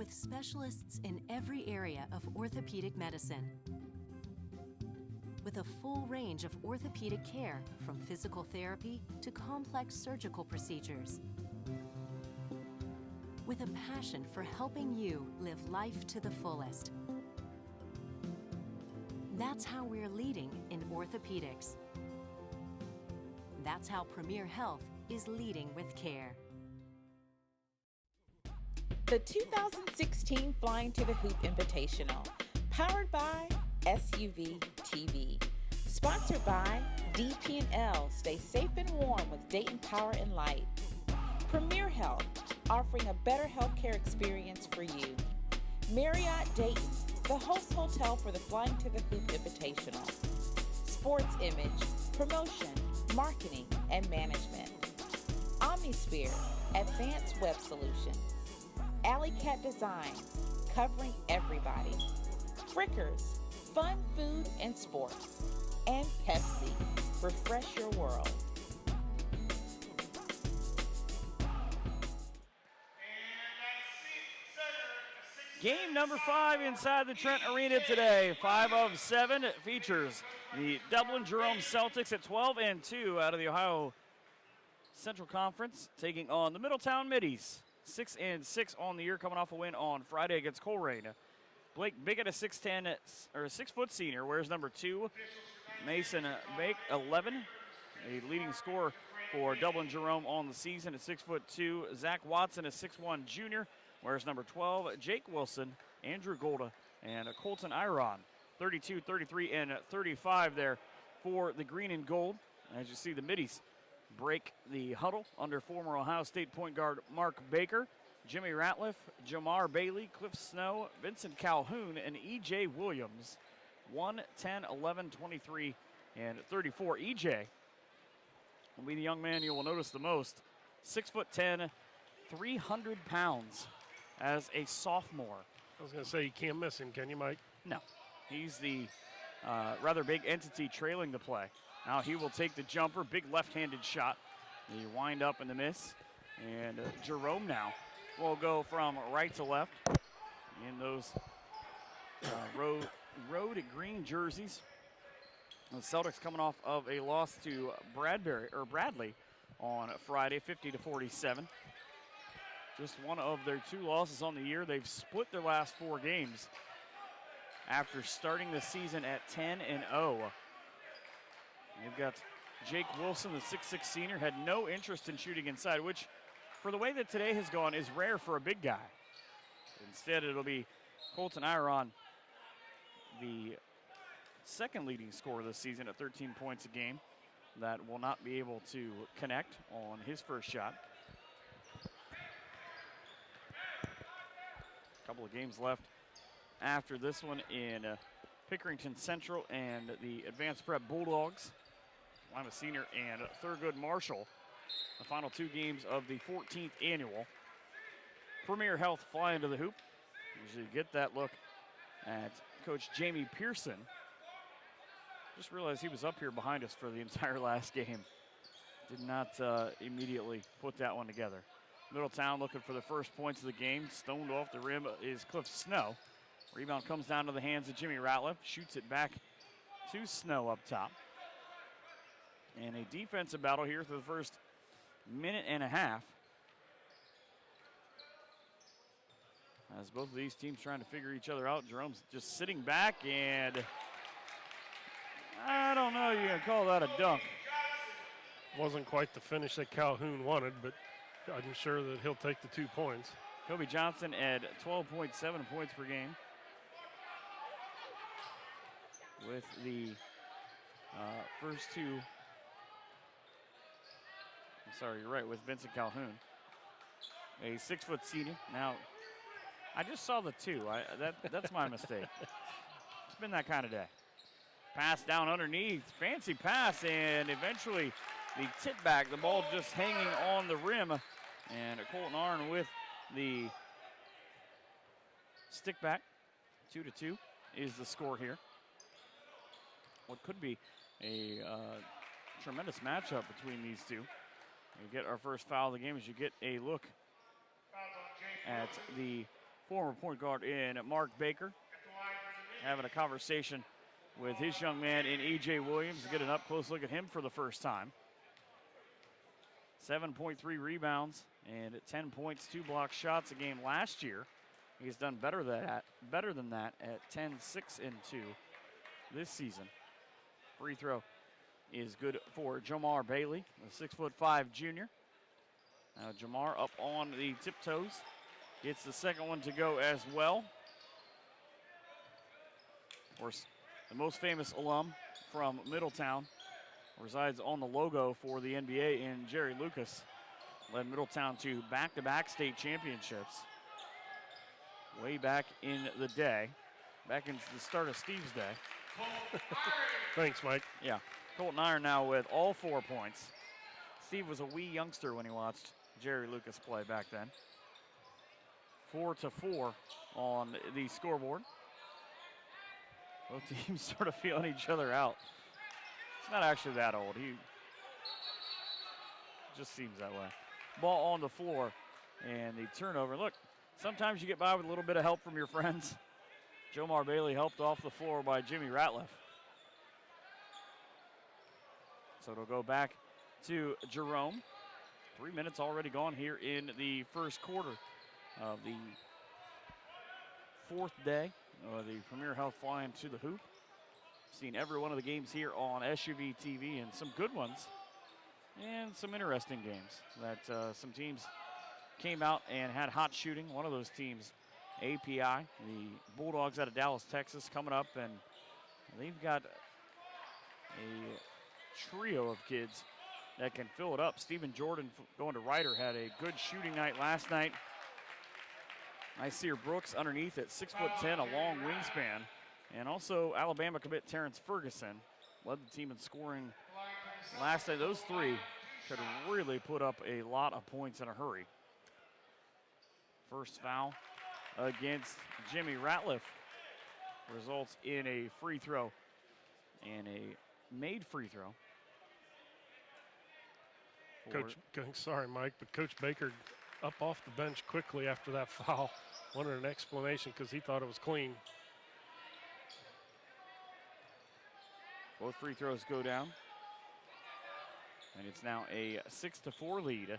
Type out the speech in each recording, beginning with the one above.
with specialists in every area of orthopedic medicine. With a full range of orthopedic care, from physical therapy to complex surgical procedures. With a passion for helping you live life to the fullest. That's how we're leading in orthopedics. That's how Premier Health is leading with care. The 2016 Flying to the Hoop Invitational, powered by SUVtv. Sponsored by DP&L, stay safe and warm with Dayton Power and Light. Premier Health, offering a better healthcare experience for you. Marriott Dayton, the host hotel for the Flying to the Hoop Invitational. Sports Image, promotion, marketing, and management. Omnisphere, advanced web solutions. Alley Cat Designs, covering everybody. Frickers, fun food and sports. And Pepsi, refresh your world. Game number 5 inside the Trent Arena today. 5 of 7. It features the Dublin Jerome Celtics at 12-2 out of the Ohio Central Conference, taking on the Middletown Middies. 6-6 on the year, coming off a win on Friday against Coleraine. Blake Biggett, a 6'4" senior, wears number 2. Mason Bake, 11, a leading scorer for Dublin Jerome on the season at 6'2". Zach Watson, a 6'1" junior, wears number 12. Jake Wilson, Andrew Golda, and Colton Iron, 32, 33, and 35 there for the green and gold. As you see, the Middies break the huddle under former Ohio State point guard Mark Baker, Jimmy Ratliff, Jamar Bailey, Cliff Snow, Vincent Calhoun, and E.J. Williams. 1, 10, 11, 23, and 34. E.J. will be the young man you will notice the most. 6'10", 300 pounds as a sophomore. I was going to say, you can't miss him, can you, Mike? No. He's the rather big entity trailing the play. Now he will take the jumper, big left-handed shot. The wind up and the miss. And Jerome now will go from right to left in those road green jerseys. The Celtics coming off of a loss to Bradley on Friday, 50-47. Just one of their 2 losses on the year. They've split their last 4 games after starting the season at 10-0. You've got Jake Wilson, the 6'6" senior, had no interest in shooting inside, which, for the way that today has gone, is rare for a big guy. Instead, it'll be Colton Iron, the second leading scorer this season at 13 points a game, that will not be able to connect on his first shot. A couple of games left after this one in Pickerington Central and the Advanced Prep Bulldogs. Lima Senior and Thurgood Marshall, the final 2 games of the 14th annual Premier Health Flying to the Hoop. Usually get that look at Coach Jamie Pearson. Just realized he was up here behind us for the entire last game. Did not immediately put that one together. Middletown looking for the first points of the game. Stoned off the rim is Cliff Snow. Rebound comes down to the hands of Jimmy Ratliff. Shoots it back to Snow up top. And a defensive battle here for the first minute and a half, as both of these teams trying to figure each other out. Jerome's just sitting back, and I don't know, you can call that a dunk. Wasn't quite the finish that Calhoun wanted, but I'm sure that he'll take the 2 points. Kobe Johnson at 12.7 points per game, with the first 2. I'm sorry, you're right, with Vincent Calhoun, a 6' senior. Now, I just saw the 2. That's my mistake. It's been that kind of day. Pass down underneath, fancy pass, and eventually the tip back. The ball just hanging on the rim, and Colton Arn with the stick back. 2-2 is the score here. What could be a tremendous matchup between these two. We get our first foul of the game as you get a look at the former point guard in Mark Baker, having a conversation with his young man in E.J. Williams. Get an up-close look at him for the first time. 7.3 rebounds and 10 points, 2 block shots a game last year. He's done better than that at 10, 6, and 2 this season. Free throw is good for Jamar Bailey, the 6'5" junior. Now Jamar up on the tiptoes, gets the second one to go as well. Of course, the most famous alum from Middletown resides on the logo for the NBA in Jerry Lucas. Led Middletown to back-to-back state championships way back in the day, back in the start of Steve's day. Thanks, Mike. Yeah, Colton Iron now with all 4 points. Steve was a wee youngster when he watched Jerry Lucas play back then. 4-4 on the scoreboard. Both teams sort of feeling each other out. He's not actually that old. He just seems that way. Ball on the floor and the turnover. Look, sometimes you get by with a little bit of help from your friends. Jomar Bailey helped off the floor by Jimmy Ratliff. So it'll go back to Jerome. 3 minutes already gone here in the first quarter of the 4th day of the Premier Health Flyin to the Hoop. Seen every one of the games here on SUVtv, and some good ones and some interesting games that some teams came out and had hot shooting. One of those teams, API, the Bulldogs out of Dallas, Texas, coming up, and they've got a trio of kids that can fill it up. Stephen Jordan going to Ryder had a good shooting night last night. Isaiah Brooks underneath at 6'10", a long wingspan. And also Alabama commit Terrence Ferguson led the team in scoring last night. Those three could really put up a lot of points in a hurry. First foul against Jimmy Ratliff results in a free throw and a made free throw. Sorry, Mike, but Coach Baker up off the bench quickly after that foul. Wanted an explanation because he thought it was clean. Both free throws go down. And it's now a 6-4 lead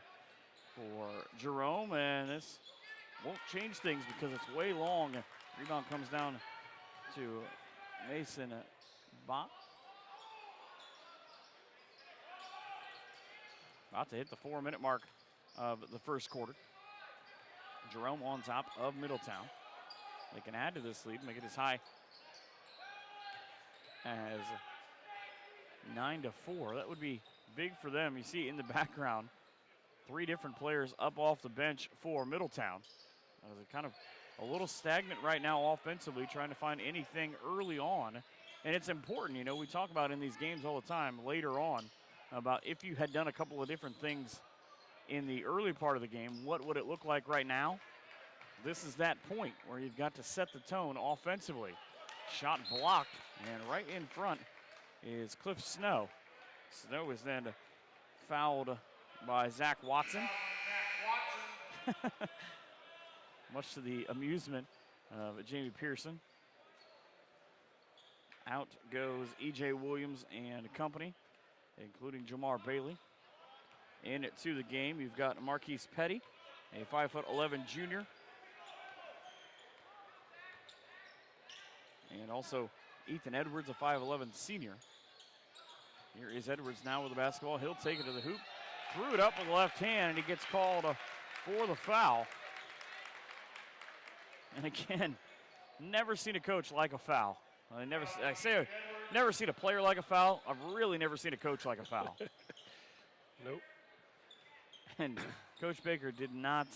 for Jerome, and this won't change things because it's way long. Rebound comes down to Mason Bott. About to hit the 4-minute mark of the first quarter. Jerome on top of Middletown. They can add to this lead, make it as high as 9-4. That would be big for them. You see in the background, 3 different players up off the bench for Middletown. They're kind of a little stagnant right now offensively, trying to find anything early on. And it's important, you know, we talk about in these games all the time later on about if you had done a couple of different things in the early part of the game, what would it look like right now? This is that point where you've got to set the tone offensively. Shot blocked, and right in front is Cliff Snow. Snow is then fouled by Zach Watson. Much to the amusement of Jamie Pearson. Out goes E.J. Williams and company, including Jamar Bailey. Into the game, you've got Marquise Petty, a 5'11" junior. And also Ethan Edwards, a 5'11" senior. Here is Edwards now with the basketball. He'll take it to the hoop. Threw it up with the left hand, and he gets called for the foul. And again, never seen a coach like a foul. Never seen a player like a foul. I've really never seen a coach like a foul. Nope. And Coach Baker did not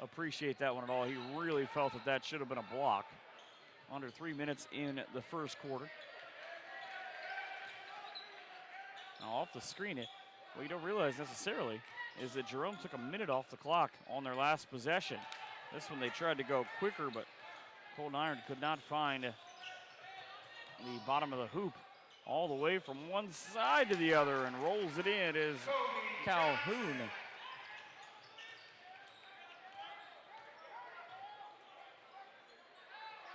appreciate that one at all. He really felt that that should have been a block. Under 3 minutes in the first quarter. Now off the screen, what you don't realize necessarily is that Jerome took a minute off the clock on their last possession. This one they tried to go quicker, but Colton Iron could not find the bottom of the hoop all the way from one side to the other, and rolls it in is Calhoun.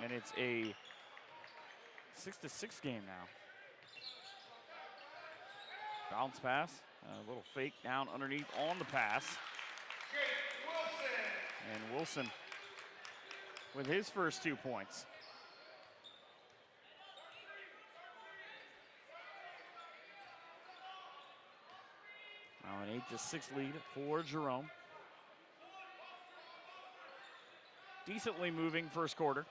And it's a 6-6 game now. Bounce pass, a little fake down underneath on the pass. And Wilson with his first 2 points. Now an 8-6 lead for Jerome. Decently moving first quarter.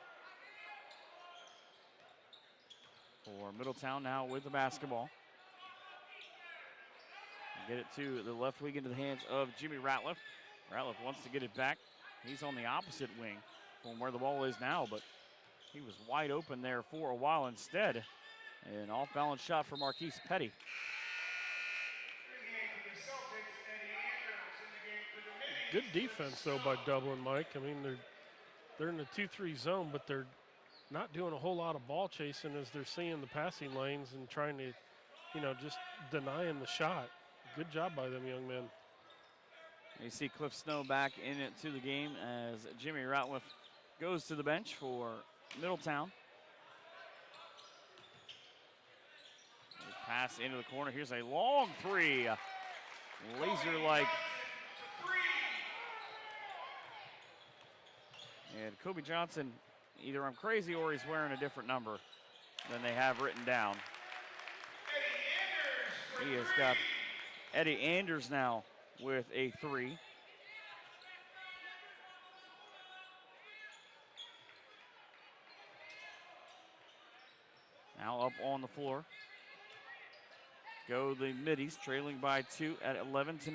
For Middletown now with the basketball. Get it to the left wing into the hands of Jimmy Ratliff. Ratliff wants to get it back. He's on the opposite wing from where the ball is now, but he was wide open there for a while instead. An off-balance shot for Marquise Petty. Good defense, though, by Dublin, Mike. I mean, they're in the 2-3 zone, but they're not doing a whole lot of ball chasing as they're seeing the passing lanes and trying to, just denying the shot. Good job by them young men. You see Cliff Snow back into the game as Jimmy Ratliff goes to the bench for Middletown. Pass into the corner. Here's a long three. Laser-like. And Kobe Johnson, either I'm crazy or he's wearing a different number than they have written down. He has got Eddie Anders now with a 3. Now up on the floor. Go the Middies, trailing by 2 at 11-9.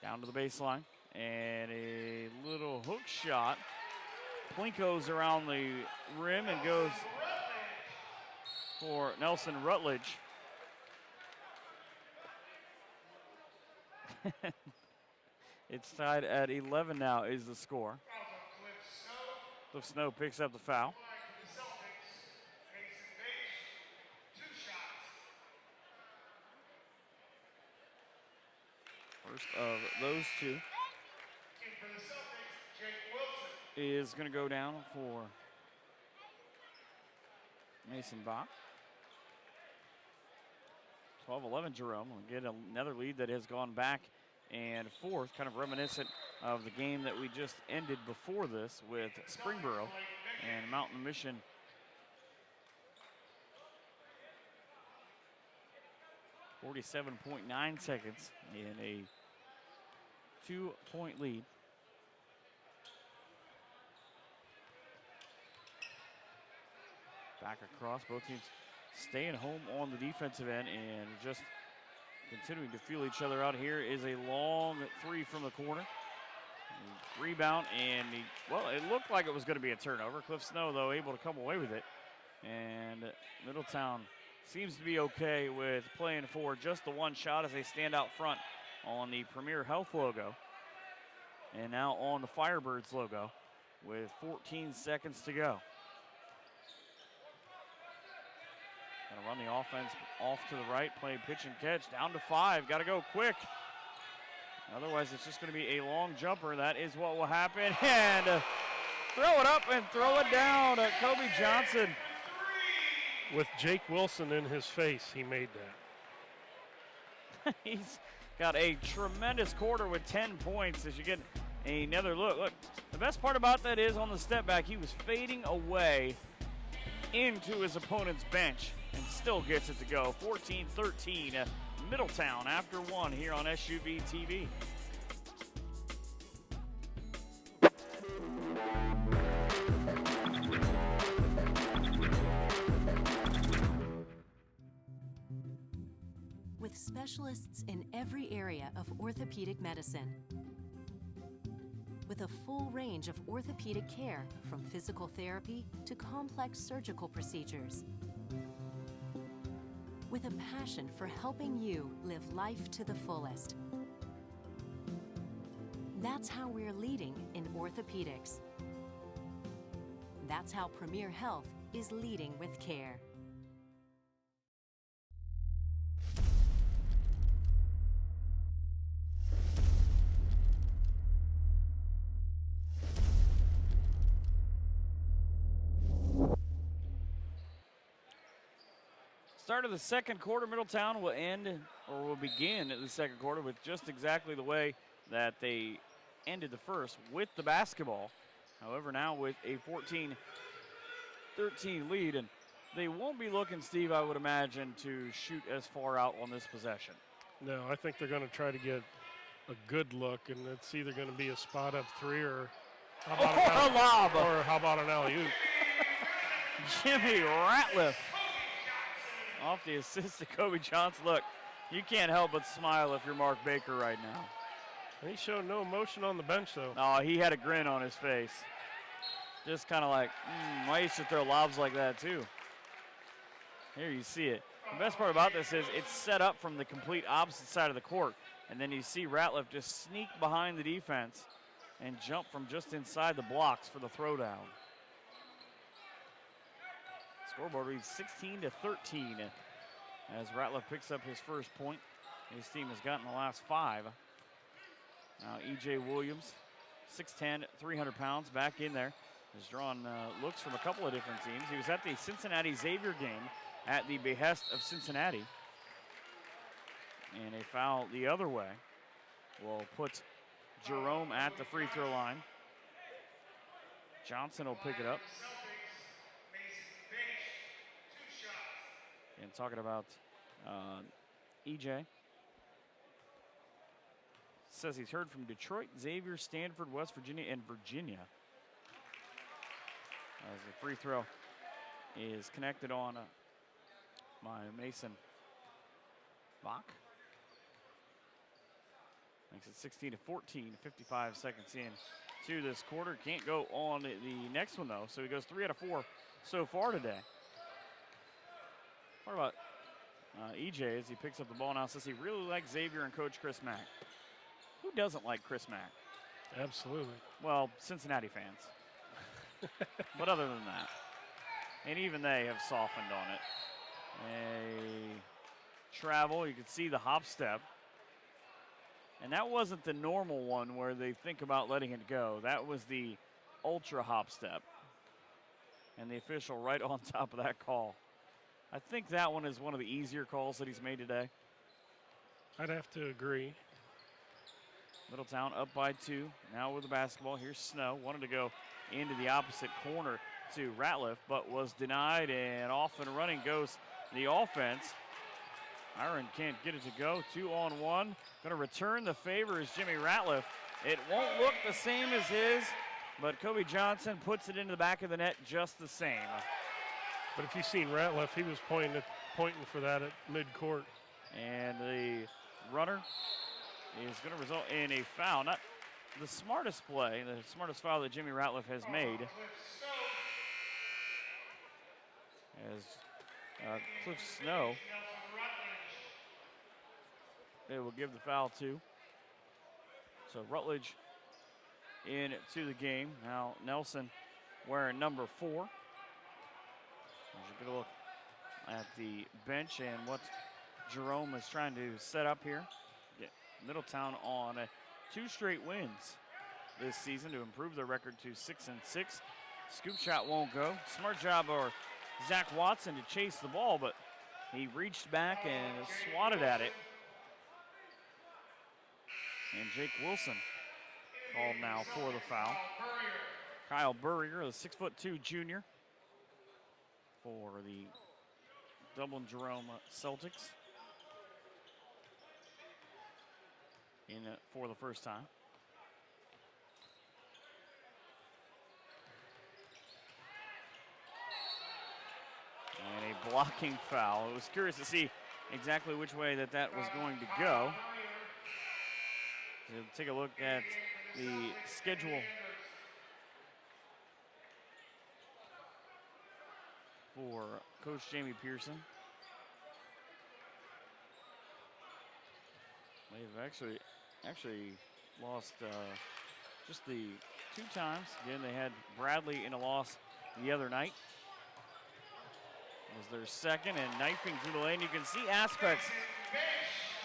Down to the baseline. And a little hook shot. Plinko's around the rim and goes for Nelson Rutledge. It's tied at 11 now is the score. Cliff Snow picks up the foul. First of those two is going to go down for Mason Bach. 12-11 Jerome will get another lead that has gone back and forth, kind of reminiscent of the game that we just ended before this with Springboro and Mountain Mission. .9 seconds in a 2-point lead. Back across, both teams staying home on the defensive end and just continuing to feel each other out. Here is a long 3 from the corner. Rebound, and it looked like it was going to be a turnover. Cliff Snow, though, able to come away with it. And Middletown seems to be okay with playing for just the one shot as they stand out front on the Premier Health logo. And now on the Firebirds logo with 14 seconds to go. Gonna run the offense off to the right, playing pitch and catch, down to 5. Got to go quick. Otherwise, it's just going to be a long jumper. That is what will happen. And throw it up and throw it down. Kobe Johnson. With Jake Wilson in his face, he made that. He's got a tremendous quarter with 10 points as you get another look. Look, the best part about that is on the step back, he was fading away into his opponent's bench and still gets it to go. 14-13, Middletown after 1 here on SUVtv. With specialists in every area of orthopedic medicine. With a full range of orthopedic care, from physical therapy to complex surgical procedures. With a passion for helping you live life to the fullest. That's how we're leading in orthopedics. That's how Premier Health is leading with care. Start of the second quarter, Middletown will begin the second quarter with just exactly the way that they ended the first, with the basketball. However, now with a 14-13 lead, and they won't be looking, Steve, I would imagine, to shoot as far out on this possession. No, I think they're going to try to get a good look, and it's either going to be a spot up three or how about an alley-oop. Jimmy Ratliff off the assist to Kobe Johnson. Look, you can't help but smile if you're Mark Baker right now. He showed no emotion on the bench, though. Oh, he had a grin on his face. Just kind of like, I used to throw lobs like that too. Here you see it. The best part about this is it's set up from the complete opposite side of the court. And then you see Ratliff just sneak behind the defense and jump from just inside the blocks for the throwdown. Scoreboard reads 16-13 as Ratliff picks up his first point. His team has gotten the last 5. Now E.J. Williams, 6'10", 300 pounds, back in there. Has drawn looks from a couple of different teams. He was at the Cincinnati Xavier game at the behest of Cincinnati. And a foul the other way will put Jerome at the free throw line. Johnson will pick it up. And talking about EJ. Says he's heard from Detroit, Xavier, Stanford, West Virginia, and Virginia. As the free throw is connected on by Mason Bach. Makes it 16-14, 55 seconds in to this quarter. Can't go on the next one, though, so he goes 3 out of 4 so far today. What about EJ as he picks up the ball now? Says he really likes Xavier and Coach Chris Mack. Who doesn't like Chris Mack? Absolutely. Well, Cincinnati fans. But other than that, and even they have softened on it. A travel, you can see the hop step. And that wasn't the normal one where they think about letting it go. That was the ultra hop step. And the official right on top of that call. I think that one is one of the easier calls that he's made today. I'd have to agree. Middletown up by 2. Now with the basketball. Here's Snow. Wanted to go into the opposite corner to Ratliff, but was denied, and off and running goes the offense. Iron can't get it to go. 2-on-1. Going to return the favor is Jimmy Ratliff. It won't look the same as his, but Kobe Johnson puts it into the back of the net just the same. But if you've seen Ratliff, he was pointing for that at midcourt. And the runner is going to result in a foul. Not the smartest play, the smartest foul that Jimmy Ratliff has made. As Cliff Snow, they will give the foul to. So Rutledge into the game. Now Nelson wearing number 4. As you get a look at the bench and what Jerome is trying to set up here. Get Middletown on 2 straight wins this season to improve their record to 6-6. Scoop shot won't go. Smart job or Zach Watson to chase the ball, but he reached back and swatted at it. And Jake Wilson called now for the foul. Kyle Burrier, the 6'2" junior for the Dublin Jerome Celtics in for the first time. And a blocking foul. I was curious to see exactly which way that was going to go. So take a look at the schedule for Coach Jamie Pearson. They've actually lost just the 2 times. Again, they had Bradley in a loss the other night. It was their second, and knifing through the lane. You can see aspects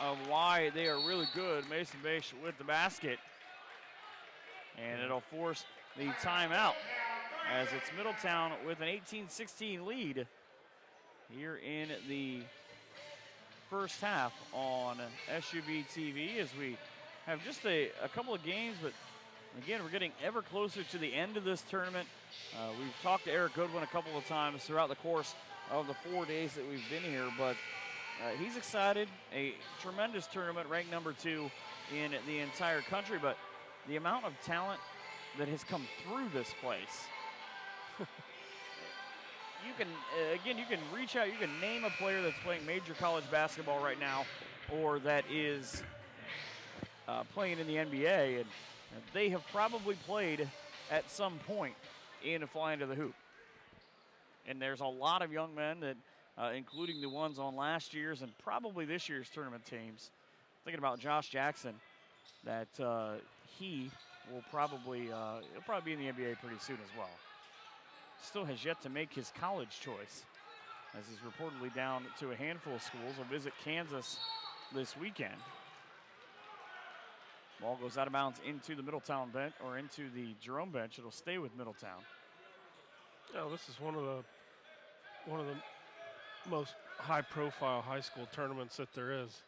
of why they are really good. Mason Bache with the basket. And it'll force the timeout as it's Middletown with an 18-16 lead here in the first half on SUVtv as we have just a couple of games, but again, we're getting ever closer to the end of this tournament. We've talked to Eric Goodwin a couple of times throughout the course of the 4 days that we've been here, but he's excited. A tremendous tournament, ranked number 2 in the entire country, but the amount of talent that has come through this place. You can, again, you can reach out, you can name a player that's playing major college basketball right now or that is playing in the NBA, and they have probably played at some point in Flyin to the Hoop. And there's a lot of young men that, including the ones on last year's and probably this year's tournament teams, thinking about Josh Jackson, that he will probably, he'll probably be in the NBA pretty soon as well. Still has yet to make his college choice, as he's reportedly down to a handful of schools. Will visit Kansas this weekend. Ball goes out of bounds into the Middletown bench, or into the Jerome bench. It'll stay with Middletown. Oh, this is one of the most high-profile high school tournaments that there is.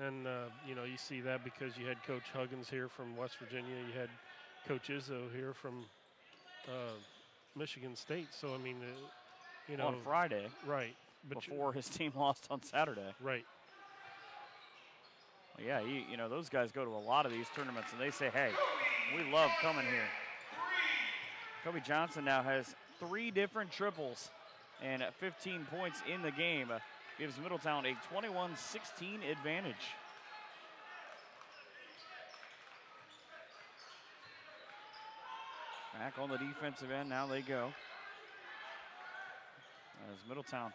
And, you know, you see that because you had Coach Huggins here from West Virginia. You had Coach Izzo here from Michigan State. So, I mean, you know. On Friday. Right. But before his team lost on Saturday. Right. Well, yeah, you know, those guys go to a lot of these tournaments, and they say, hey, we love coming here. Kobe Johnson now has 3 different triples and 15 points in the game. Gives Middletown a 21-16 advantage. Back on the defensive end, now they go. As Middletown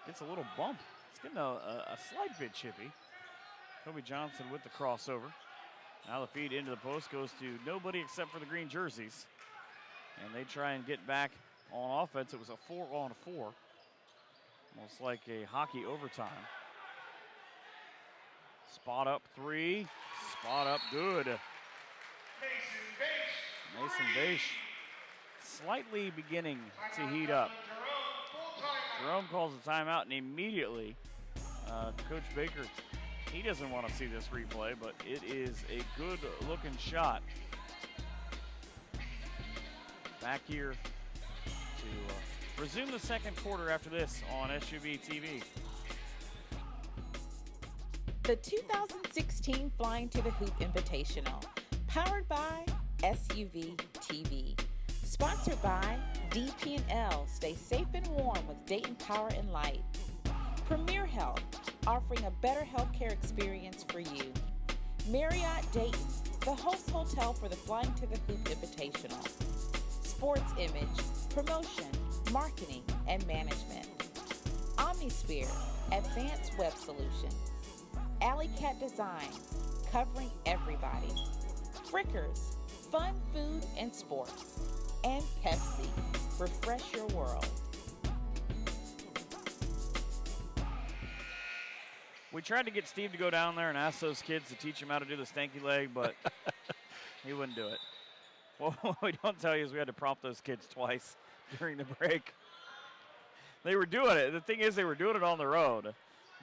gets a little bump. It's getting a slight bit chippy. Kobe Johnson with the crossover. Now the feed into the post goes to nobody except for the green jerseys. And they try and get back on offense. It was a 4-on-4. Almost like a hockey overtime. Spot up 3. Spot up good. Mason Bache slightly beginning to heat up. Jerome calls a timeout, and immediately Coach Baker, he doesn't want to see this replay, but it is a good looking shot. Back here to resume the second quarter after this on SUVtv. The 2016 Flyin to the Hoop Invitational, powered by SUVtv. Sponsored by DP&L. Stay safe and warm with Dayton Power and Light. Premier Health, offering a better healthcare experience for you. Marriott Dayton, the host hotel for the Flyin to the Hoop Invitational. Sports Image, promotion, marketing, and management. Omnisphere, advanced web solutions. Alley Cat Design, covering everybody. Frickers, fun food and sports. And Pepsi, refresh your world. We tried to get Steve to go down there and ask those kids to teach him how to do the stanky leg, but he wouldn't do it. Well, what we don't tell you is we had to prompt those kids twice during the break. They were doing it. The thing is, they were doing it on their own.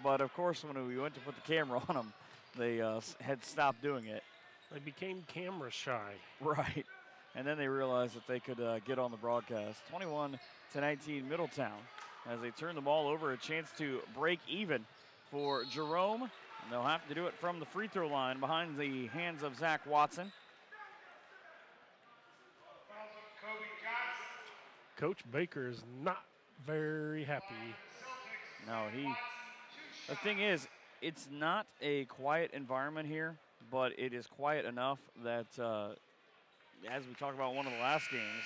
But, of course, when we went to put the camera on them, they had stopped doing it. They became camera shy. Right. And then they realized that they could get on the broadcast. 21-19 Middletown as they turn the ball over. A chance to break even for Jerome. And they'll have to do it from the free throw line behind the hands of Zach Watson. Coach Baker is not very happy. No, the thing is, it's not a quiet environment here, but it is quiet enough that, as we talked about one of the last games,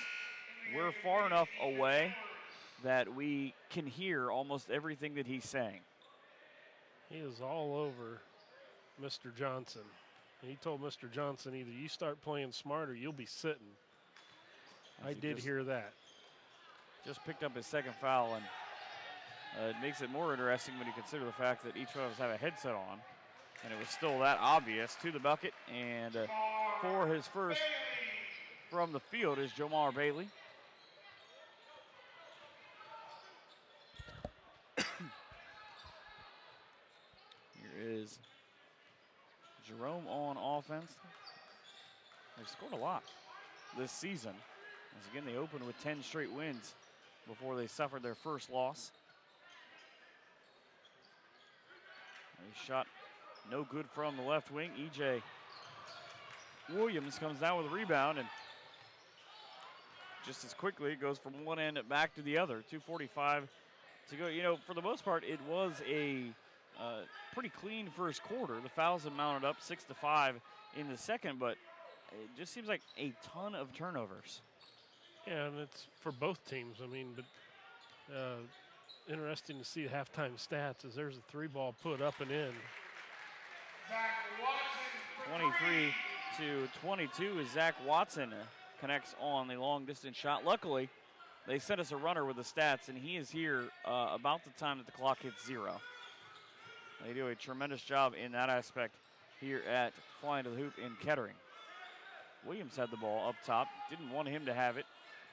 we're far enough away that we can hear almost everything that he's saying. He is all over Mr. Johnson. And he told Mr. Johnson, either you start playing smart or you'll be sitting. I did hear that. Just picked up his second foul, and it makes it more interesting when you consider the fact that each one of us have a headset on. And it was still that obvious. To the bucket, and for his first from the field is Jomar Bailey. is Jerome on offense. They've scored a lot this season. As again, they opened with 10 straight wins before they suffered their first loss. A shot no good from the left wing. E.J. Williams comes down with a rebound, and just as quickly it goes from one end back to the other. 2:45 to go. You know, for the most part, it was a pretty clean first quarter. The fouls have mounted up 6-5 in the second, but it just seems like a ton of turnovers. Yeah, and it's for both teams. I mean, but interesting to see the halftime stats as there's a 3-ball put up and in. 23-22 as Zach Watson connects on the long distance shot. Luckily, they sent us a runner with the stats, and he is here about the time that the clock hits 0. They do a tremendous job in that aspect here at Flyin to the Hoop in Kettering. Williams had the ball up top. Didn't want him to have it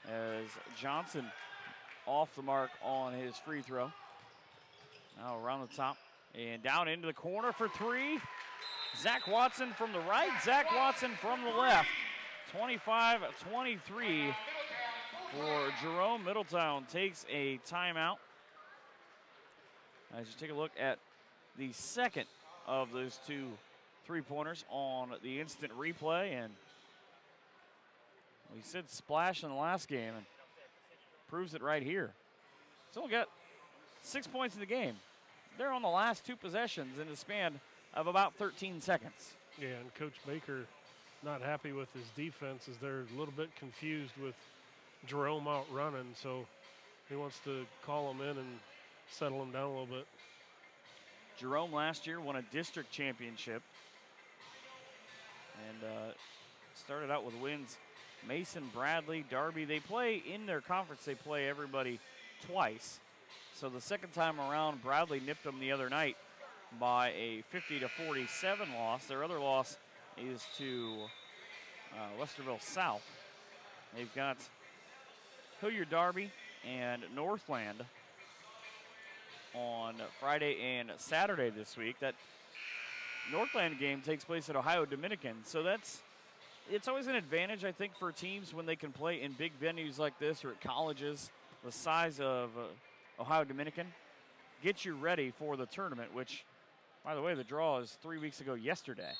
as Johnson off the mark on his free throw. Now around the top and down into the corner for 3. Zach Watson from the right, Zach Watson from the left. 25-23 for Jerome. Middletown takes a timeout. As you take a look at the second of those 2 3-pointers on the instant replay, and we said splash in the last game and proves it right here. Still got 6 points in the game. They're on the last 2 possessions in the span of about 13 seconds. Yeah, and Coach Baker not happy with his defense as they're a little bit confused with Jerome out running, so he wants to call him in and settle him down a little bit. Jerome last year won a district championship and started out with wins. Mason, Bradley, Darby, they play in their conference, they play everybody twice. So the second time around, Bradley nipped them the other night by a 50-47 loss. Their other loss is to Westerville South. They've got Hilliard Darby and Northland on Friday and Saturday this week. That Northland game takes place at Ohio Dominican, so it's always an advantage, I think, for teams when they can play in big venues like this or at colleges the size of Ohio Dominican. Get you ready for the tournament, which, by the way, the draw is 3 weeks ago yesterday.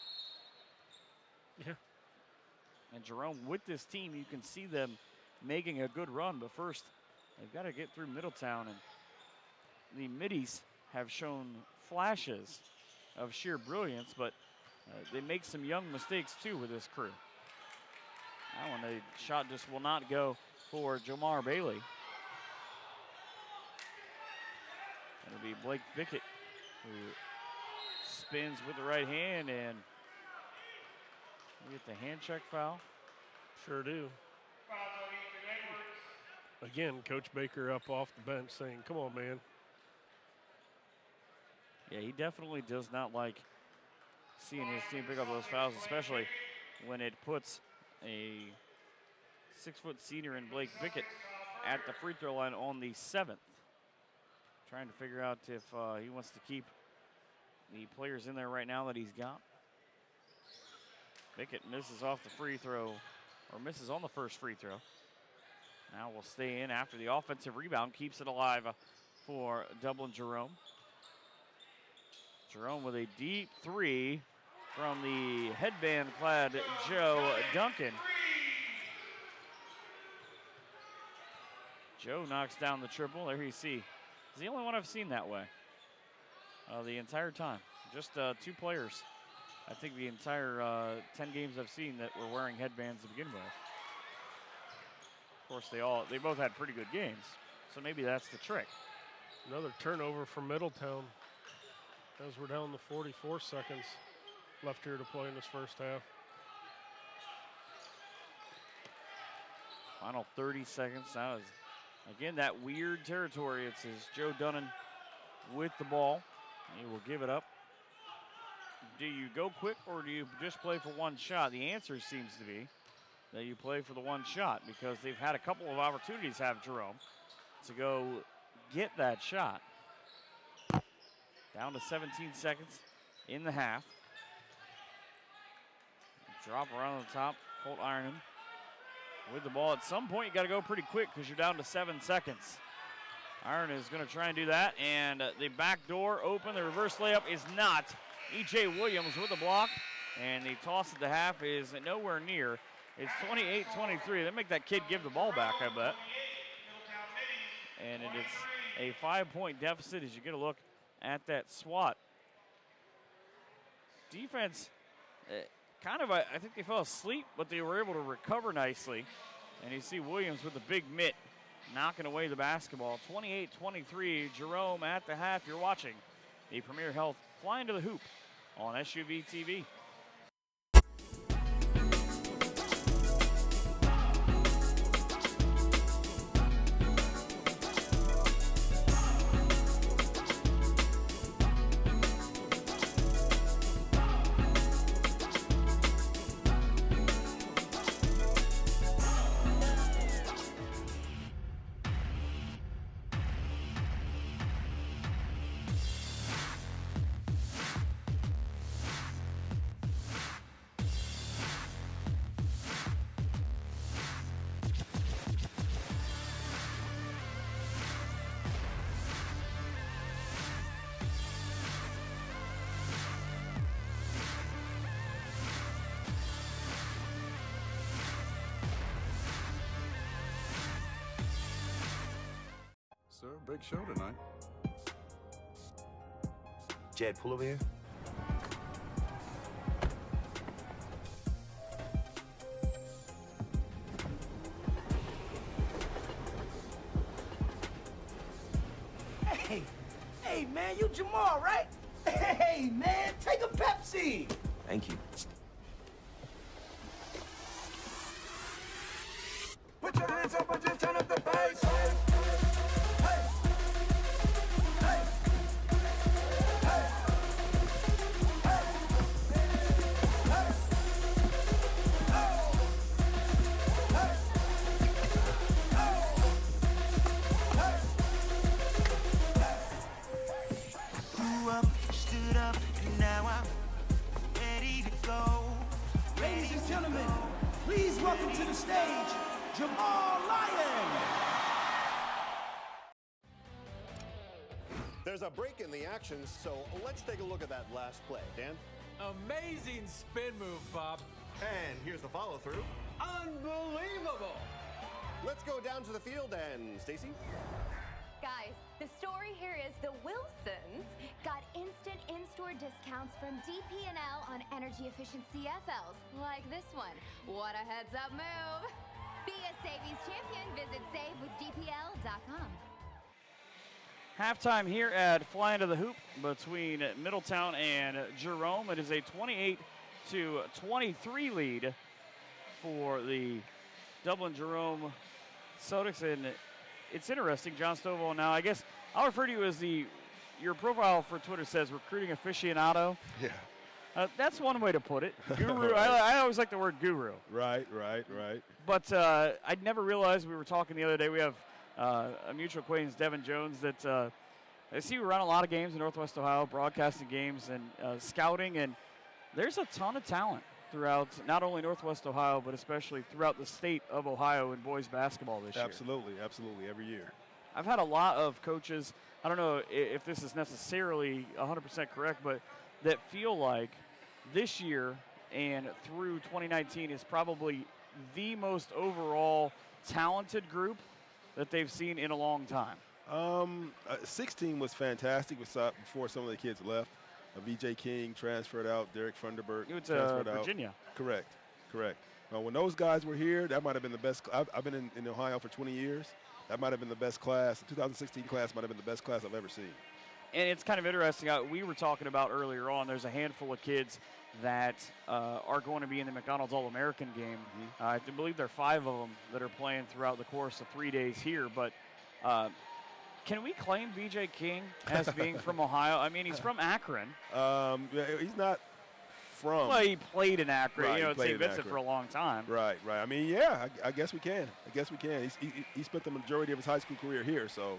Yeah. And Jerome, with this team, you can see them making a good run, but first they've got to get through Middletown, and the Middies have shown flashes of sheer brilliance, but they make some young mistakes too with this crew. That one, the shot just will not go for Jomar Bailey. It'll be Blake Bickett who spins with the right hand, and we get the hand check foul. Sure do. Again, Coach Baker up off the bench saying, come on, man. Yeah, he definitely does not like seeing his team pick up those fouls, especially when it puts a 6-foot senior in Blake Bickett at the free throw line on the 7th. Trying to figure out if he wants to keep the players in there right now that he's got. Bickett misses off the free throw, or misses on the first free throw. Now will stay in after the offensive rebound, keeps it alive for Dublin Jerome. Jerome with a deep 3 from the headband-clad Joe Duncan. Joe knocks down the triple. There you see. He's the only one I've seen that way the entire time. Just 2 players, I think, the entire 10 games I've seen that were wearing headbands to begin with. Of course, they both had pretty good games, so maybe that's the trick. Another turnover from Middletown as we're down to 44 seconds left here to play in this first half. Final 30 seconds. Now is, again, that weird territory. It's Joe Dunnan with the ball. He will give it up. Do you go quick or do you just play for one shot? The answer seems to be that you play for the one shot, because they've had a couple of opportunities, have Jerome, to go get that shot. Down to 17 seconds. in the half. Drop around the top, Colt Ironman with the ball. At some point, you got to go pretty quick because you're down to 7 seconds. Iron is going to try and do that, and the back door open. The reverse layup is not. E.J. Williams with the block, and the toss at the half is nowhere near. It's 28-23. They make that kid give the ball back, I bet. And it is a 5-point deficit as you get a look at that SWAT. Defense, I think they fell asleep, but they were able to recover nicely. And you see Williams with the big mitt knocking away the basketball. 28-23, Jerome at the half. You're watching the Premier Health Flying to the Hoop on SUVtv. Sir, big show tonight. Jed, pull over here. Hey, man, you Jamal, right? Hey, man, take a Pepsi. Thank you. Put your hands up and just turn up the bass. Please welcome to the stage, Flyin. There's a break in the action, so let's take a look at that last play. Dan? Amazing spin move, Bob. And here's the follow-through. Unbelievable. Let's go down to the field and Stacy? Guys, the story here is the Wilsons got instant in-store discounts from DP&L on energy-efficient CFLs, like this one. What a heads-up move. Be a Savings champion. Visit savewithdpl.com. Halftime here at Flying to the Hoop between Middletown and Jerome. It is a 28-23 lead for the Dublin Jerome Celtics. And it's interesting, John Stovall. Now, I guess I'll refer to you as your profile for Twitter says recruiting aficionado. Yeah. That's one way to put it. Guru. I always like the word guru. Right. But I'd never realized we were talking the other day. We have a mutual acquaintance, Devin Jones, that I see we run a lot of games in Northwest Ohio, broadcasting games and scouting, and there's a ton of talent throughout not only Northwest Ohio, but especially throughout the state of Ohio in boys basketball this year. Absolutely, every year. I've had a lot of coaches, I don't know if this is necessarily 100% correct, but that feel like this year and through 2019 is probably the most overall talented group that they've seen in a long time. 16 was fantastic before some of the kids left. VJ King transferred out, Derek Funderburg transferred out. Virginia. Correct. When those guys were here, that might have been the best. I've been in Ohio for 20 years. That might have been the best class. The 2016 class might have been the best class I've ever seen. And it's kind of interesting. We were talking about earlier on, there's a handful of kids that are going to be in the McDonald's All-American game. Mm-hmm. I believe there are 5 of them that are playing throughout the course of 3 days here. But can we claim VJ King as being from Ohio? I mean, he's from Akron. He's not from. Well, he played in Akron, right, at St. Vincent for a long time. Right. I mean, yeah, I guess we can. He spent the majority of his high school career here, so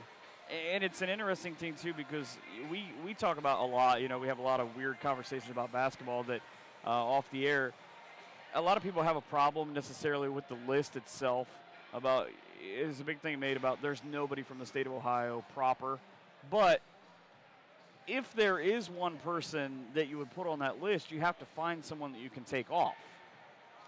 And it's an interesting thing, too, because we talk about a lot, we have a lot of weird conversations about basketball that off the air. A lot of people have a problem necessarily with the list itself about, is a big thing made about there's nobody from the state of Ohio proper. But if there is one person that you would put on that list, you have to find someone that you can take off.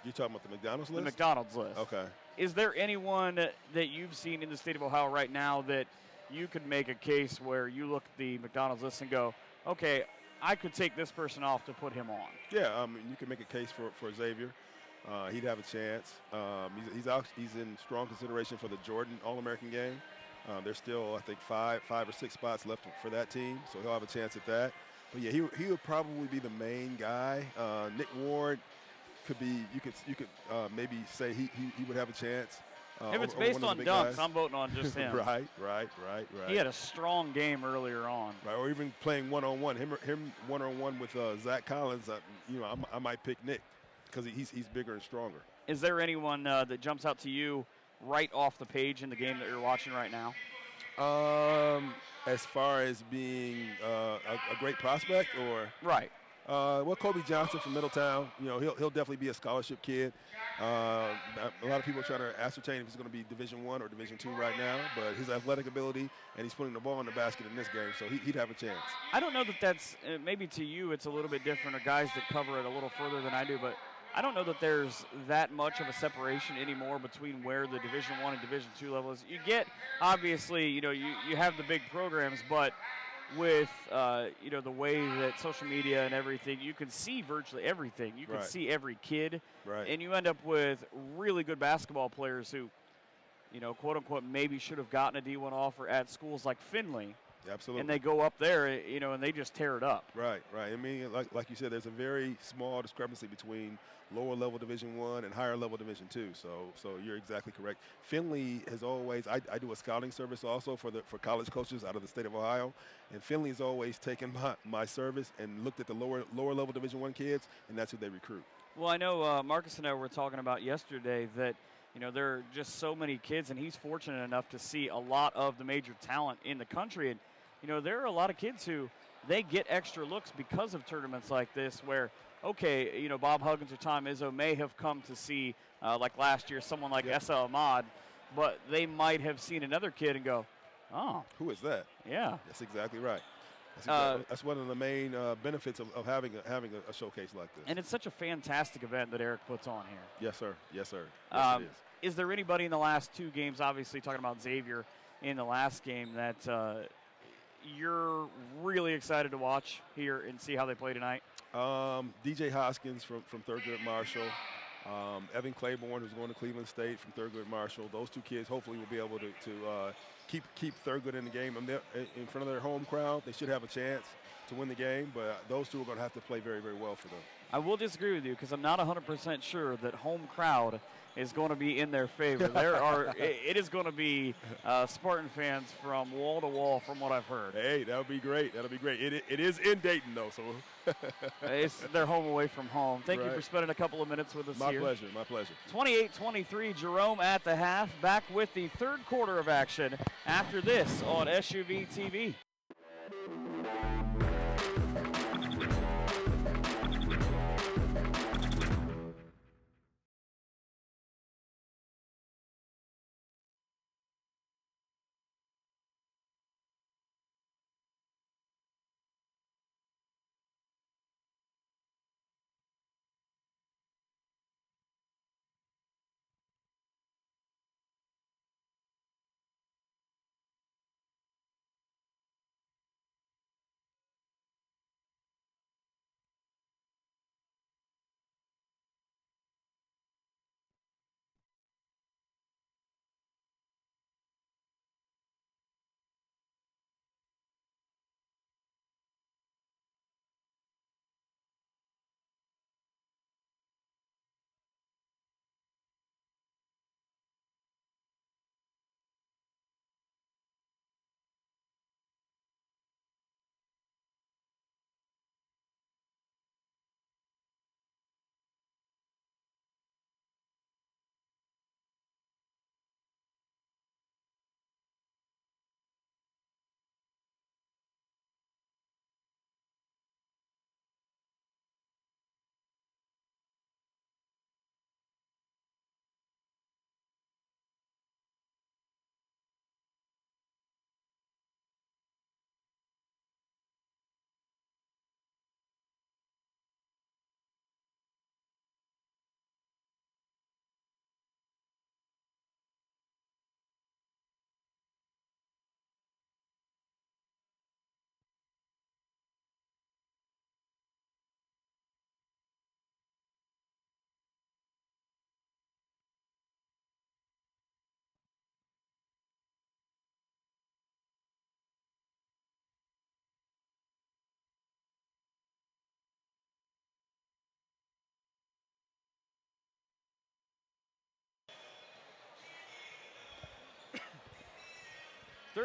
You're talking about the McDonald's list? The McDonald's list. Okay. Is there anyone that you've seen in the state of Ohio right now that you could make a case where you look at the McDonald's list and go, okay, I could take this person off to put him on? Yeah, you can make a case for Xavier. He'd have a chance. He's in strong consideration for the Jordan All-American game. There's still, I think, five or six spots left for that team, so he'll have a chance at that. But yeah, he would probably be the main guy. Nick Ward could be. You could maybe say he would have a chance. If it's based on dunks, guys. I'm voting on just him. Right. He had a strong game earlier on. Right, or even playing one-on-one. Him one-on-one with Zach Collins. I might pick Nick because he's bigger and stronger. Is there anyone that jumps out to you right off the page in the game that you're watching right now? As far as being a great prospect, or right? Well, Kobe Johnson from Middletown. He'll definitely be a scholarship kid. A lot of people are trying to ascertain if he's going to be Division I or Division II right now, but his athletic ability and he's putting the ball in the basket in this game, so he'd have a chance. I don't know that that's maybe to you it's a little bit different, or guys that cover it a little further than I do, but I don't know that there's that much of a separation anymore between where the Division I and Division II level is. You get, obviously, you have the big programs, but with, the way that social media and everything, you can see virtually everything. You can see every kid. Right. And you end up with really good basketball players who, quote-unquote, maybe should have gotten a D1 offer at schools like Findlay. Absolutely. And they go up there, and they just tear it up. Right. I mean, like you said, there's a very small discrepancy between lower-level Division I and higher-level Division II. So you're exactly correct. Findlay has always, I do a scouting service also for college coaches out of the state of Ohio, and Findlay has always taken my service and looked at the lower-level Division I kids, and that's who they recruit. Well, I know Marcus and I were talking about yesterday that, there are just so many kids, and he's fortunate enough to see a lot of the major talent in the country. And, there are a lot of kids who they get extra looks because of tournaments like this where, okay, Bob Huggins or Tom Izzo may have come to see, like last year, someone like SL Ahmad, but they might have seen another kid and go, oh. Who is that? Yeah. That's exactly right. That's one of the main benefits of having a showcase like this. And it's such a fantastic event that Eric puts on here. Yes, sir. Yes, it is. Is there anybody in the last two games, obviously talking about Xavier in the last game, that you're really excited to watch here and see how they play tonight? DJ Hoskins from Thurgood at Marshall. Evan Claiborne, who's going to Cleveland State from Thurgood at Marshall. Those two kids hopefully will be able to keep Thurgood in the game. In front of their home crowd, they should have a chance to win the game, but those two are going to have to play very, very well for them. I will disagree with you because I'm not 100% sure that home crowd is going to be in their favor. It is going to be Spartan fans from wall to wall, from what I've heard. Hey, that would be great. It is in Dayton, though, so. They're home away from home. Thank you for spending a couple of minutes with us here. My pleasure. 28-23, Jerome at the half. Back with the third quarter of action after this on SUVtv.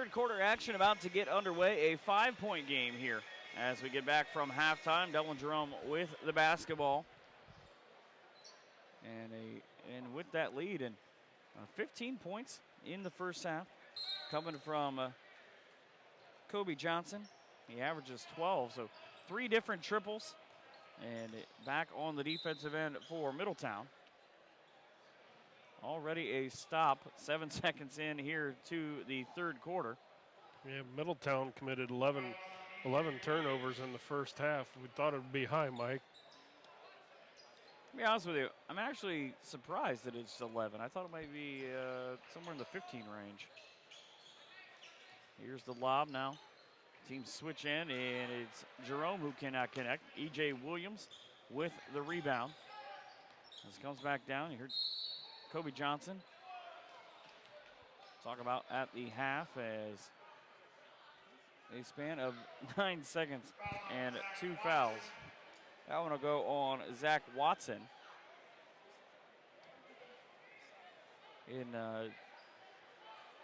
Third quarter action about to get underway. A 5-point game here as we get back from halftime. Dublin Jerome with the basketball. And with that lead, and 15 points in the first half coming from Kobe Johnson. He averages 12, so 3 different triples. And back on the defensive end for Middletown. Already a stop, 7 seconds in here to the third quarter. Yeah, Middletown committed 11 turnovers in the first half. We thought it would be high, Mike. To be honest with you, I'm actually surprised that it's 11. I thought it might be somewhere in the 15 range. Here's the lob now. Teams switch in, and it's Jerome who cannot connect. E.J. Williams with the rebound. As it comes back down, you heard Kobe Johnson talk about at the half as a span of 9 seconds and 2 fouls. That one will go on Zach Watson.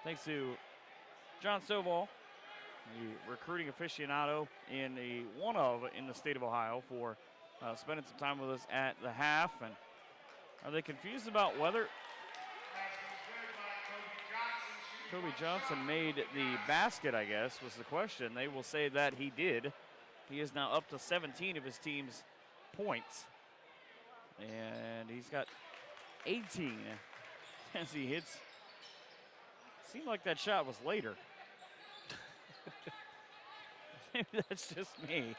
Thanks to John Stovall, the recruiting aficionado in the state of Ohio, for spending some time with us at the half. And are they confused about whether Kobe Johnson made the basket, I guess, was the question. They will say that he did. He is now up to 17 of his team's points. And he's got 18 as he hits. Seemed like that shot was later. Maybe that's just me.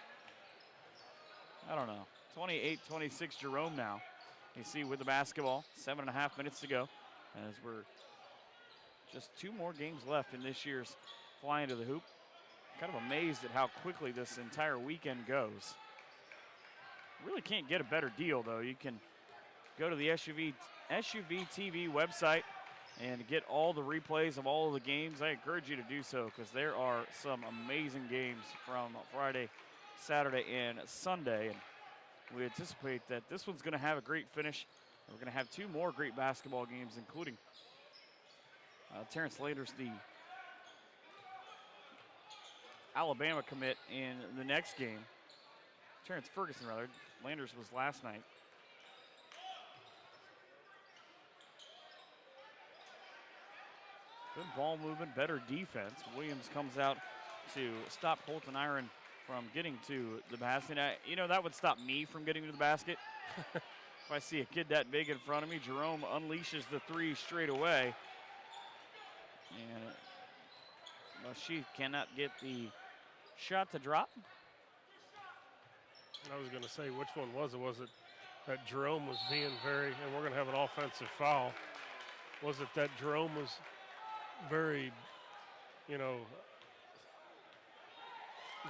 I don't know. 28-26 Jerome now. You see with the basketball, 7.5 minutes to go. As we're just 2 more games left in this year's Flyin to the Hoop. Kind of amazed at how quickly this entire weekend goes. Really can't get a better deal, though. You can go to the SUVtv website and get all the replays of all of the games. I encourage you to do so because there are some amazing games from Friday, Saturday, and Sunday. And we anticipate that this one's going to have a great finish. We're going to have 2 more great basketball games, including Terrence Landers, the Alabama commit, in the next game. Terrence Ferguson, rather. Landers was last night. Good ball movement, better defense. Williams comes out to stop Colton Iron from getting to the basket. That would stop me from getting to the basket. If I see a kid that big in front of me, Jerome unleashes the 3 straight away. And she cannot get the shot to drop. I was going to say, which one was it? Was it that Jerome was being very, and we're going to have an offensive foul. Was it that Jerome was very,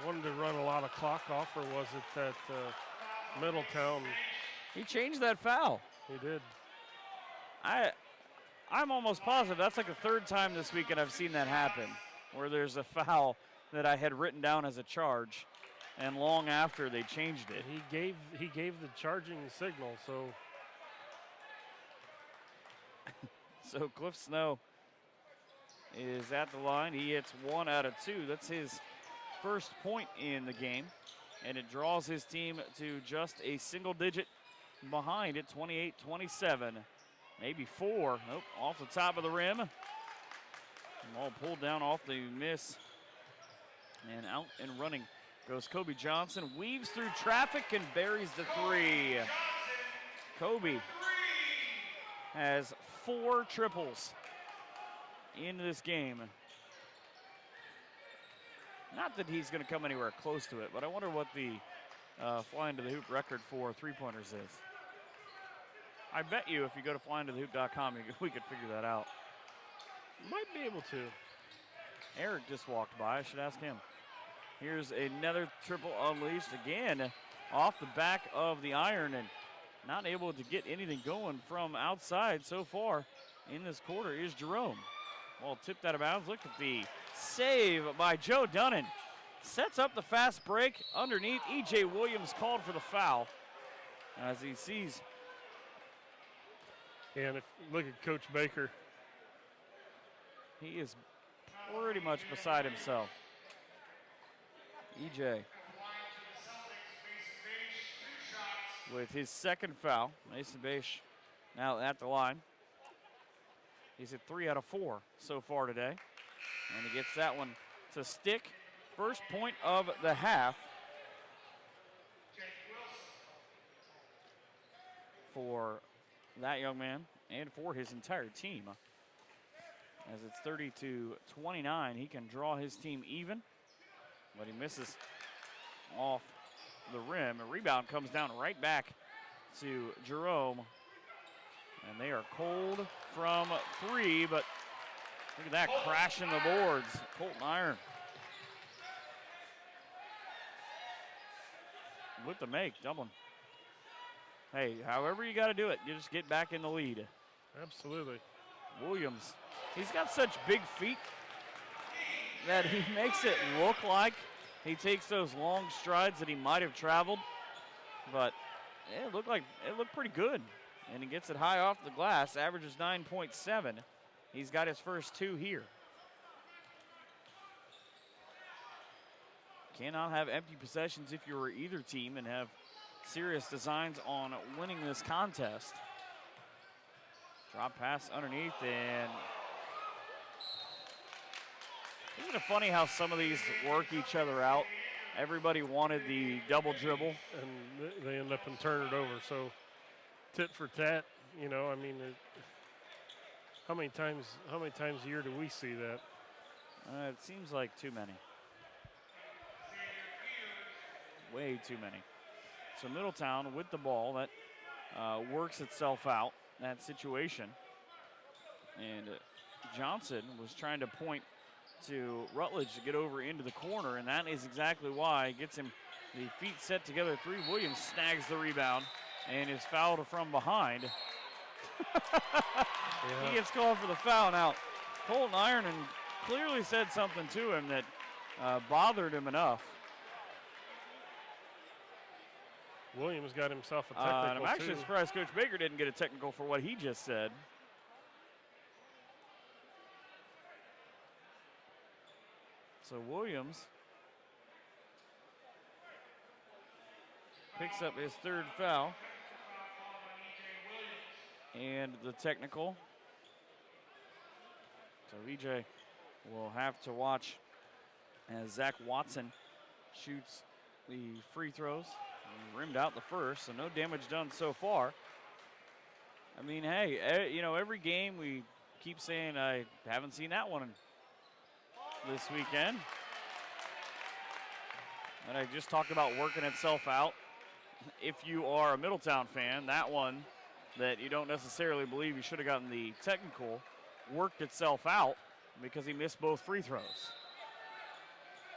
wanted to run a lot of clock off, or was it that Middletown? He changed that foul. He did. I'm almost positive that's like the 3rd time this weekend I've seen that happen, where there's a foul that I had written down as a charge, and long after they changed it. He gave the charging signal, so. So Cliff Snow is at the line. He hits 1 out of 2. That's his first point in the game, and it draws his team to just a single digit behind it, 28-27. Maybe 4. Nope, off the top of the rim. Ball pulled down off the miss. And out and running goes Kobe Johnson. Weaves through traffic and buries the 3. Kobe has 4 triples in this game. Not that he's going to come anywhere close to it, but I wonder what the Flyin to the Hoop record for 3-pointers is. I bet you if you go to flyintothehoop.com, we could figure that out. Might be able to. Eric just walked by. I should ask him. Here's another triple unleashed again off the back of the iron, and not able to get anything going from outside so far in this quarter is Jerome. Ball tipped out of bounds. Look at the save by Joe Dunnan. Sets up the fast break underneath. E.J. Williams called for the foul as he sees. And if look at Coach Baker. He is pretty much beside himself. EJ with his second foul. Mason Bache now at the line. He's at 3 out of 4 so far today. And he gets that one to stick. First point of the half for that young man and for his entire team. As it's 30-29, he can draw his team even, but he misses off the rim. A rebound comes down right back to Jerome, and they are cold from 3, but look at that, crashing the boards. Colton Iron with the make, Dublin. Hey, however you got to do it, you just get back in the lead. Absolutely. Williams, he's got such big feet that he makes it look like he takes those long strides that he might have traveled, but it looked pretty good. And he gets it high off the glass, averages 9.7. He's got his first 2 here. Cannot have empty possessions if you're either team and have serious designs on winning this contest. Drop pass underneath, and isn't it funny how some of these work each other out? Everybody wanted the double dribble, and they end up and turn it over. So tit for tat, you know. I mean, how many times a year do we see that? It seems like too many. Way too many. So Middletown with the ball, that works itself out, that situation. And Johnson was trying to point to Rutledge to get over into the corner, and that is exactly why. He gets him the feet set together. 3, Williams snags the rebound and is fouled from behind. He gets called for the foul. Now, Colton Ironen clearly said something to him that bothered him enough. Williams got himself a technical, and I'm actually surprised Coach Baker didn't get a technical for what he just said. So Williams picks up his 3rd foul. And the technical. So EJ will have to watch as Zach Watson shoots the free throws. He rimmed out the first, so no damage done so far. I mean, hey, you know, every game we keep saying I haven't seen that one this weekend. And I just talked about working itself out. If you are a Middletown fan, that one that you don't necessarily believe you should have gotten the technical worked itself out because he missed both free throws.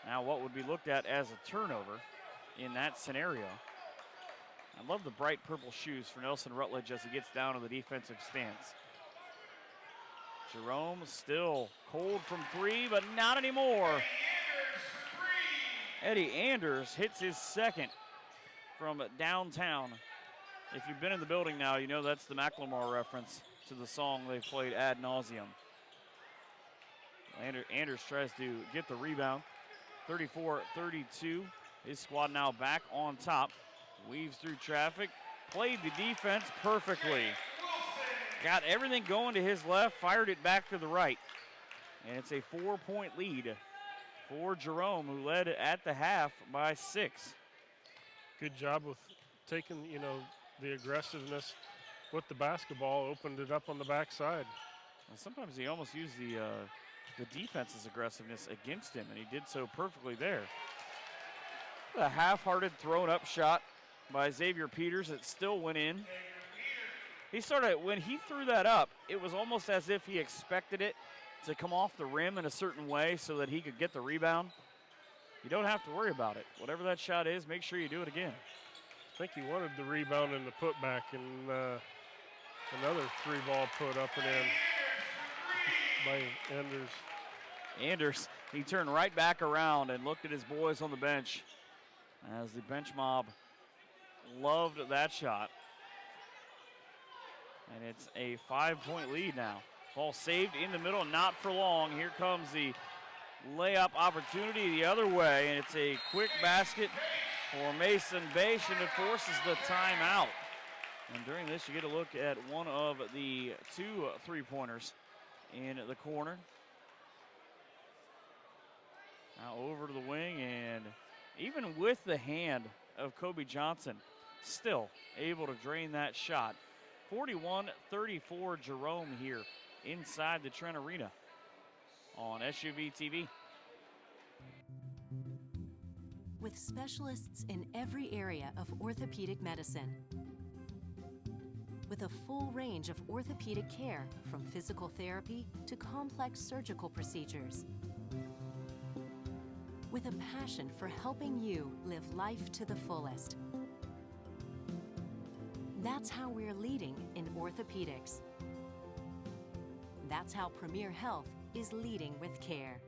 Now what would be looked at as a turnover in that scenario? I love the bright purple shoes for Nelson Rutledge as he gets down to the defensive stance. Jerome still cold from 3, but not anymore. Eddie Anders hits his 2nd from downtown. If you've been in the building now, you know that's the Macklemore reference to the song they've played ad nauseum. Anders tries to get the rebound. 34-32. His squad now back on top. Weaves through traffic. Played the defense perfectly. Got everything going to his left. Fired it back to the right. And it's a 4-point lead for Jerome, who led at the half by 6. Good job with taking, you know, the aggressiveness with the basketball, opened it up on the backside. Well, sometimes he almost used the defense's aggressiveness against him, and he did so perfectly there. A half-hearted thrown-up shot by Xavier Peters that still went in. He started, when he threw that up, it was almost as if he expected it to come off the rim in a certain way so that he could get the rebound. You don't have to worry about it. Whatever that shot is, make sure you do it again. I think he wanted the rebound and the putback, and another 3-ball put up and in by Anders. Anders, he turned right back around and looked at his boys on the bench as the bench mob loved that shot. And it's a 5-point lead now. Ball saved in the middle, not for long. Here comes the layup opportunity the other way, and it's a quick basket for Mason Beish, and it forces the timeout. And during this, you get a look at one of the 2 3-pointers in the corner. Now over to the wing, and even with the hand of Kobe Johnson, still able to drain that shot. 41-34 Jerome here inside the Trent Arena on SUVtv. With specialists in every area of orthopedic medicine. With a full range of orthopedic care, from physical therapy to complex surgical procedures. With a passion for helping you live life to the fullest. That's how we're leading in orthopedics. That's how Premier Health is leading with care.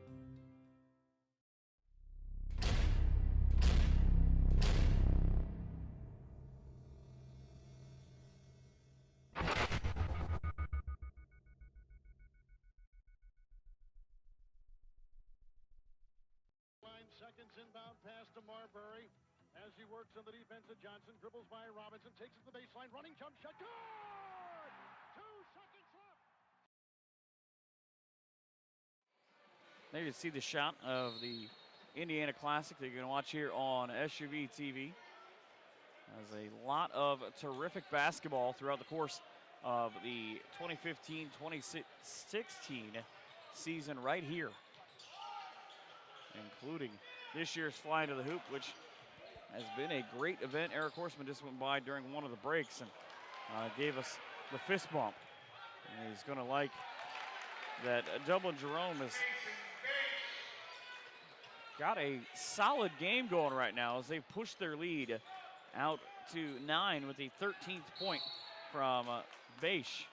Seconds inbound pass to Marbury as he works on the defense of Johnson, dribbles by Robinson, takes it to the baseline, running jump shot, good! 2 seconds left. There you see the shot of the Indiana Classic that you're going to watch here on SUVtv. There's a lot of terrific basketball throughout the course of the 2015-2016 season right here, including this year's Flyin to the Hoop, which has been a great event. Eric Horseman just went by during one of the breaks and gave us the fist bump. And he's going to like that Dublin Jerome has got a solid game going right now as they've pushed their lead out to 9 with the 13th point from Beish.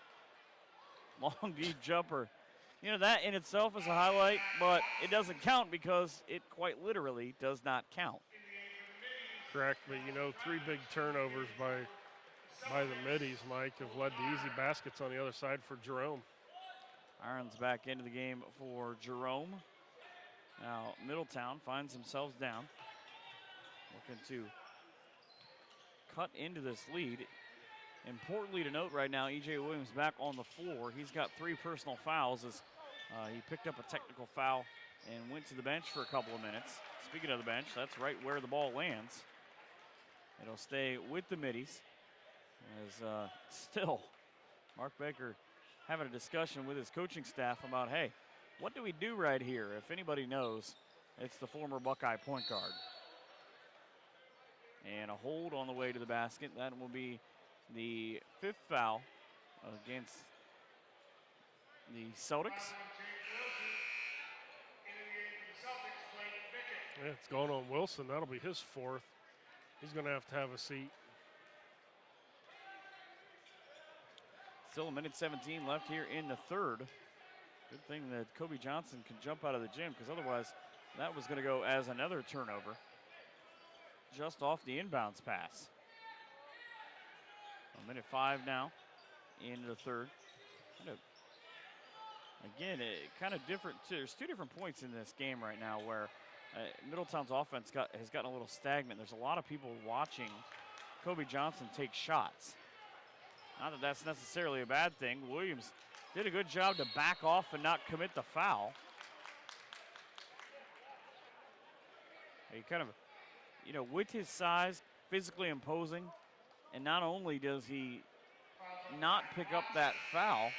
Long, deep jumper. You know, that in itself is a highlight, but it doesn't count because it quite literally does not count. Correct, but you know, 3 big turnovers by the middies, Mike, have led to easy baskets on the other side for Jerome. Irons back into the game for Jerome. Now Middletown finds themselves down, looking to cut into this lead. Importantly to note right now, E.J. Williams back on the floor. He's got 3 personal fouls as he picked up a technical foul and went to the bench for a couple of minutes. Speaking of the bench, that's right where the ball lands. It'll stay with the middies as still Mark Baker having a discussion with his coaching staff about, hey, what do we do right here? If anybody knows, it's the former Buckeye point guard. And a hold on the way to the basket. That will be the 5th foul against the Celtics. Yeah, it's going on Wilson. That'll be his 4th. He's going to have a seat. Still a minute 17 left here in the 3rd. Good thing that Kobe Johnson can jump out of the gym, because otherwise that was going to go as another turnover just off the inbounds pass. A minute 5 now into the 3rd. Again, kind of different. There's 2 different points in this game right now where Middletown's offense has gotten a little stagnant. There's a lot of people watching Kobe Johnson take shots. Not that that's necessarily a bad thing. Williams did a good job to back off and not commit the foul. He kind of, you know, with his size, physically imposing, and not only does he not pick up that foul,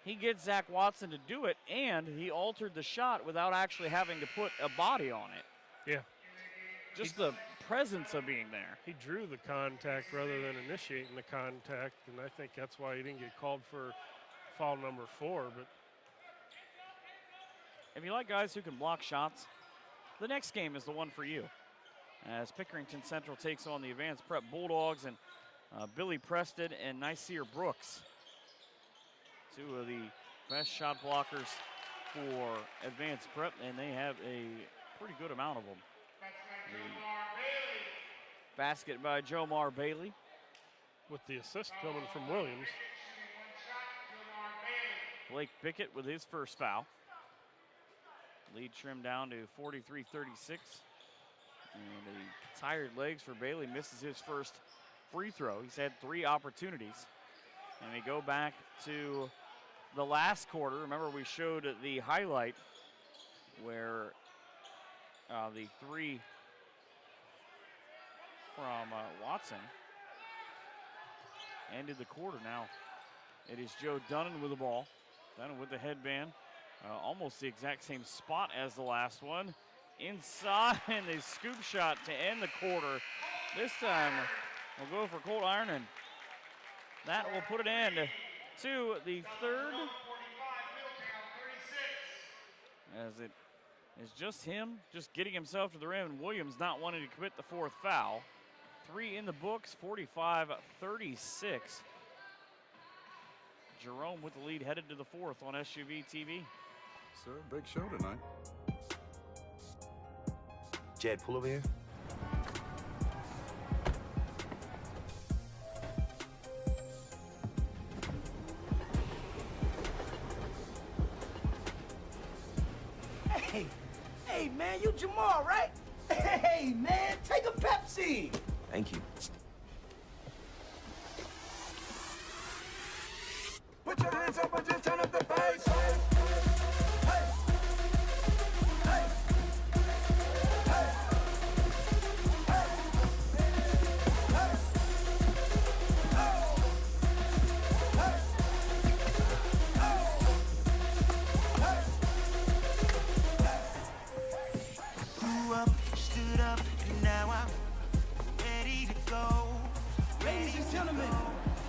he gets Zach Watson to do it, and he altered the shot without actually having to put a body on it. Yeah. Just the presence of being there. He drew the contact rather than initiating the contact, and I think that's why he didn't get called for foul number 4. But if you like guys who can block shots, the next game is the one for you. As Pickerington Central takes on the Advanced Prep Bulldogs and Billy Preston and Nicaea Brooks. 2 of the best shot blockers for Advanced Prep, and they have a pretty good amount of them. The basket by Jomar Bailey. With the assist coming from Williams. Blake Pickett with his first foul. Lead trimmed down to 43-36. And the tired legs for Bailey, misses his first free throw. He's had 3 opportunities. And we go back to the last quarter. Remember, we showed the highlight where the 3 from Watson ended the quarter. Now it is Joe Dunnan with the ball. Dunnan with the headband. Almost the exact same spot as the last one. Inside, and the scoop shot to end the quarter. This time we'll go for Colt Iron, and that will put an end to the third. As it is just him, just getting himself to the rim, and Williams not wanting to commit the 4th foul. 3 in the books, 45-36. Jerome with the lead headed to the 4th on SUVtv. Sir, big show tonight. Jed, pull over here. Hey, man, you Jamal, right? Hey, man, take a Pepsi. Thank you. Put your hands up and just turn up the bass.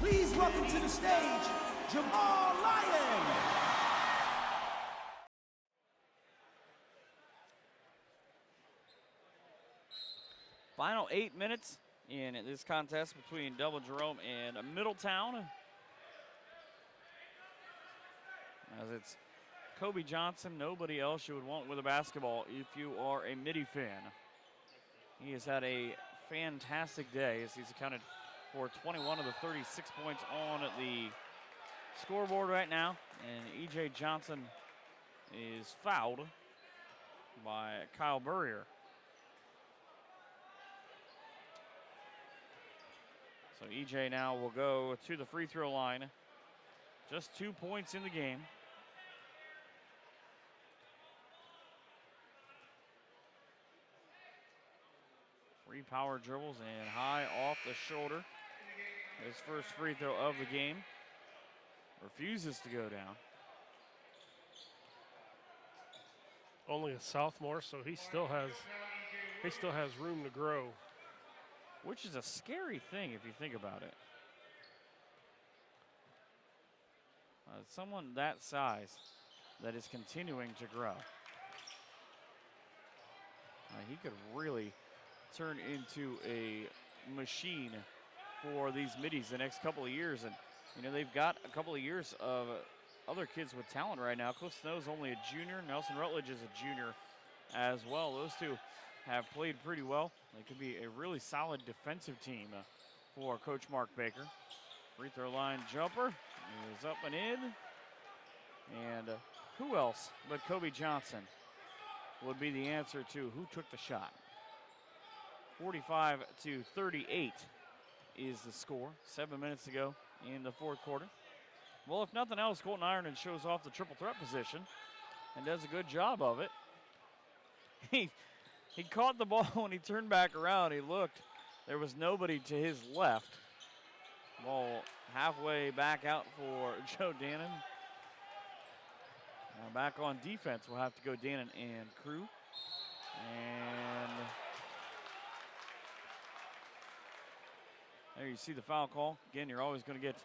Please welcome to the stage, Jamal Flyin. Final 8 minutes in this contest between Dublin Jerome and Middletown. As it's Kobe Johnson, nobody else you would want with a basketball if you are a Midi fan. He has had a fantastic day as he's accounted for 21 of the 36 points on the scoreboard right now. And E.J. Johnson is fouled by Kyle Burrier. So E.J. now will go to the free throw line. Just 2 points in the game. Three power dribbles and high off the shoulder. His first free throw of the game. Refuses to go down. Only a sophomore, so he still has room to grow. Which is a scary thing if you think about it. Someone that size that is continuing to grow. He could really turn into a machine for these middies the next couple of years. And, you know, they've got a couple of years of other kids with talent right now. Cliff Snow's only a junior. Nelson Rutledge is a junior as well. Those two have played pretty well. They could be a really solid defensive team for Coach Mark Baker. Free throw line jumper is up and in. And who else but Kobe Johnson would be the answer to who took the shot. 45-38 is the score. 7 minutes to go in the 4th quarter. Well, if nothing else, Colton Ireland shows off the triple threat position and does a good job of it. He caught the ball when he turned back around. He looked. There was nobody to his left. Ball halfway back out for Joe Dannon. Now back on defense, we'll have to go Dannon and Crew. And there you see the foul call. Again, you're always going to get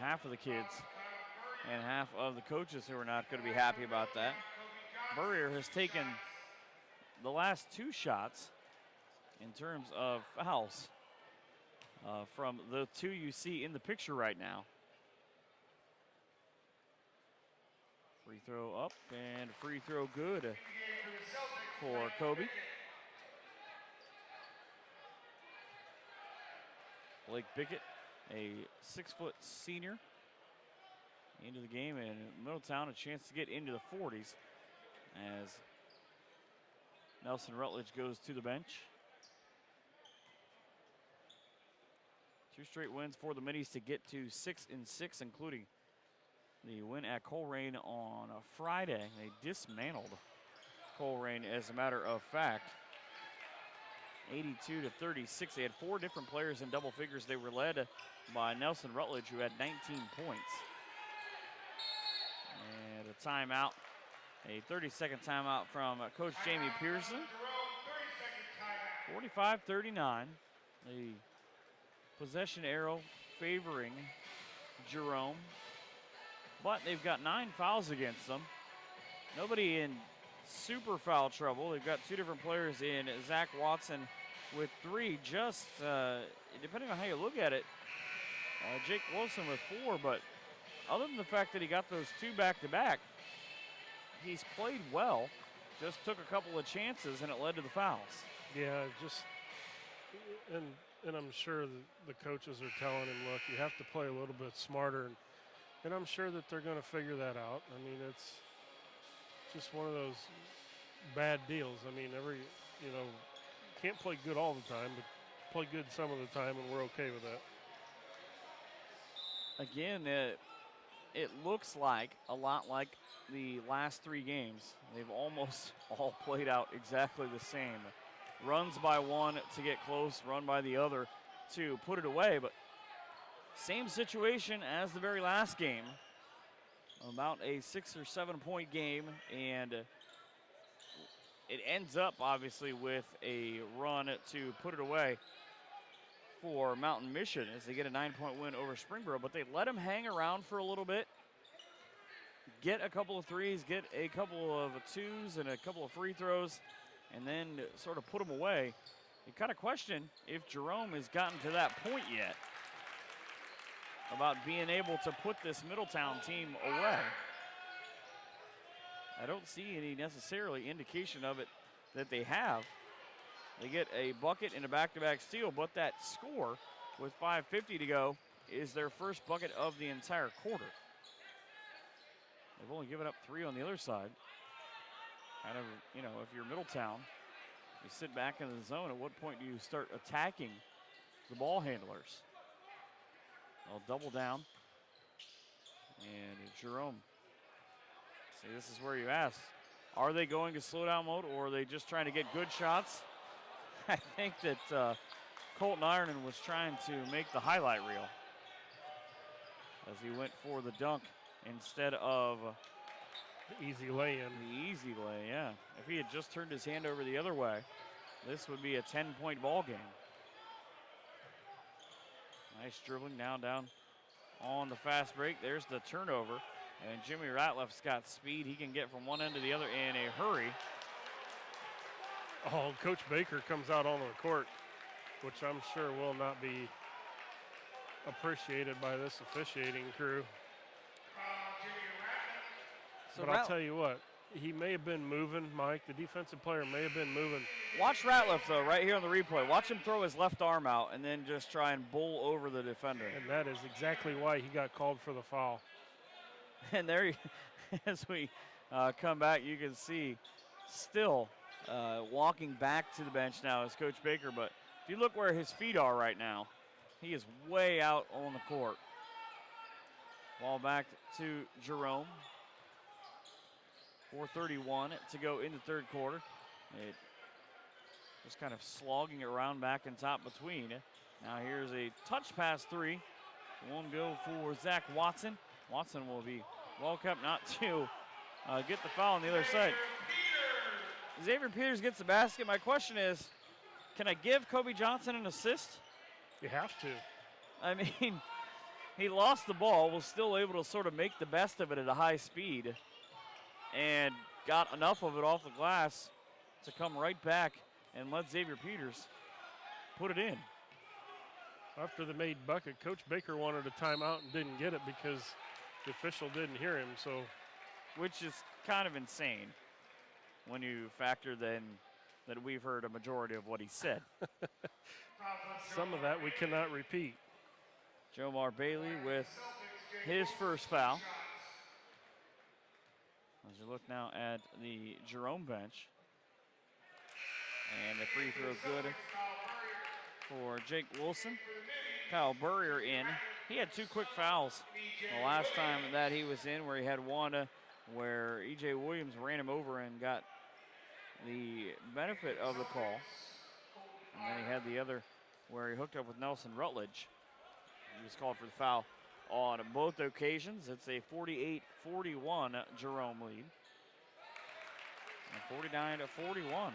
half of the kids and half of the coaches who are not going to be happy about that. Burrier has taken the last 2 shots in terms of fouls from the 2 you see in the picture right now. Free throw up and free throw good for Kobe. Blake Bickett, a 6-foot senior, into the game, and Middletown a chance to get into the 40s as Nelson Rutledge goes to the bench. 2 straight wins for the Middies to get to 6-6, including the win at Coleraine on a Friday. They dismantled Coleraine, as a matter of fact. 82-36. They had 4 different players in double figures. They were led by Nelson Rutledge, who had 19 points. And a timeout, a 30-second timeout from Coach Jamie Pearson. 45-39. The possession arrow favoring Jerome, but they've got 9 fouls against them. Nobody in super foul trouble. They've got 2 different players in Zach Watson with 3, just depending on how you look at it. Jake Wilson with 4, but other than the fact that he got those 2 back-to-back, he's played well, just took a couple of chances and it led to the fouls. Yeah, just, and I'm sure the coaches are telling him, look, you have to play a little bit smarter, and I'm sure that they're going to figure that out. I mean, it's just one of those bad deals. I mean, can't play good all the time, but play good some of the time, and we're okay with that. Again, it looks like a lot like the last 3 games. They've almost all played out exactly the same. Runs by one to get close, run by the other to put it away, but same situation as the very last game. About a 6 or 7 point game, and it ends up obviously with a run to put it away for Mountain Mission as they get a 9-point win over Springboro, but they let them hang around for a little bit, get a couple of threes, get a couple of 2s and a couple of free throws, and then sort of put them away. You kind of question if Jerome has gotten to that point yet about being able to put this Middletown team away. I don't see any necessarily indication of it that they have. They get a bucket and a back-to-back steal, but that score with 5:50 to go is their first bucket of the entire quarter. They've only given up 3 on the other side. Kind of, if you're Middletown, you sit back in the zone, at what point do you start attacking the ball handlers? They'll double down. And Jerome. See, this is where you ask, are they going to slow down mode, or are they just trying to get good shots? I think that Colton Ironin was trying to make the highlight reel as he went for the dunk instead of the easy lay-in. The easy lay, yeah. If he had just turned his hand over the other way, this would be a 10-point ball game. Nice dribbling down on the fast break. There's the turnover. And Jimmy Ratliff's got speed. He can get from one end to the other in a hurry. Oh, Coach Baker comes out on the court, which I'm sure will not be appreciated by this officiating crew. So but I'll tell you what, he may have been moving, Mike. The defensive player may have been moving. Watch Ratliff, though, right here on the replay. Watch him throw his left arm out and then just try and bowl over the defender. And that is exactly why he got called for the foul. And there, as we come back, you can see still walking back to the bench now is Coach Baker. But if you look where his feet are right now, he is way out on the court. Ball back to Jerome. 4:31 to go in the third quarter. It just kind of slogging around back and top between. Now here's a touch pass 3. Won't go for Zach Watson. Watson will be well kept not to get the foul on the other side. Xavier Peters gets the basket. My question is, can I give Kobe Johnson an assist? You have to. I mean, he lost the ball, was still able to sort of make the best of it at a high speed, and got enough of it off the glass to come right back and let Xavier Peters put it in. After the made bucket, Coach Baker wanted a timeout and didn't get it because the official didn't hear him. So, which is kind of insane when you factor then that we've heard a majority of what he said. Some of that we cannot repeat. Jomar Bailey with his first foul. As you look now at the Jerome bench. And the free throw good for Jake Wilson. Kyle Burrier in. He had 2 quick fouls the last time that he was in, where he had one where E.J. Williams ran him over and got the benefit of the call. And then he had the other where he hooked up with Nelson Rutledge. He was called for the foul on both occasions. It's a 48-41 Jerome lead. And 49-41.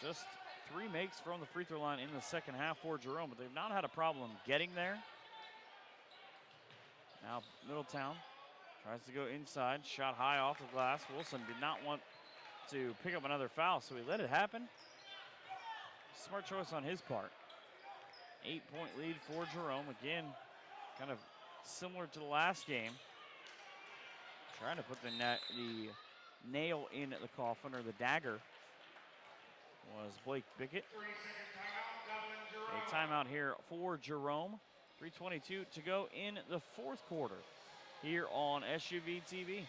Just 3 makes from the free throw line in the second half for Jerome, but they've not had a problem getting there. Now Middletown tries to go inside, shot high off the glass. Wilson did not want to pick up another foul, so he let it happen. Smart choice on his part. 8-point lead for Jerome. Again, kind of similar to the last game. Trying to put the nail in the coffin, or the dagger, was Blake Bickett. A timeout here for Jerome. 3:22 to go in the fourth quarter here on SUVtv.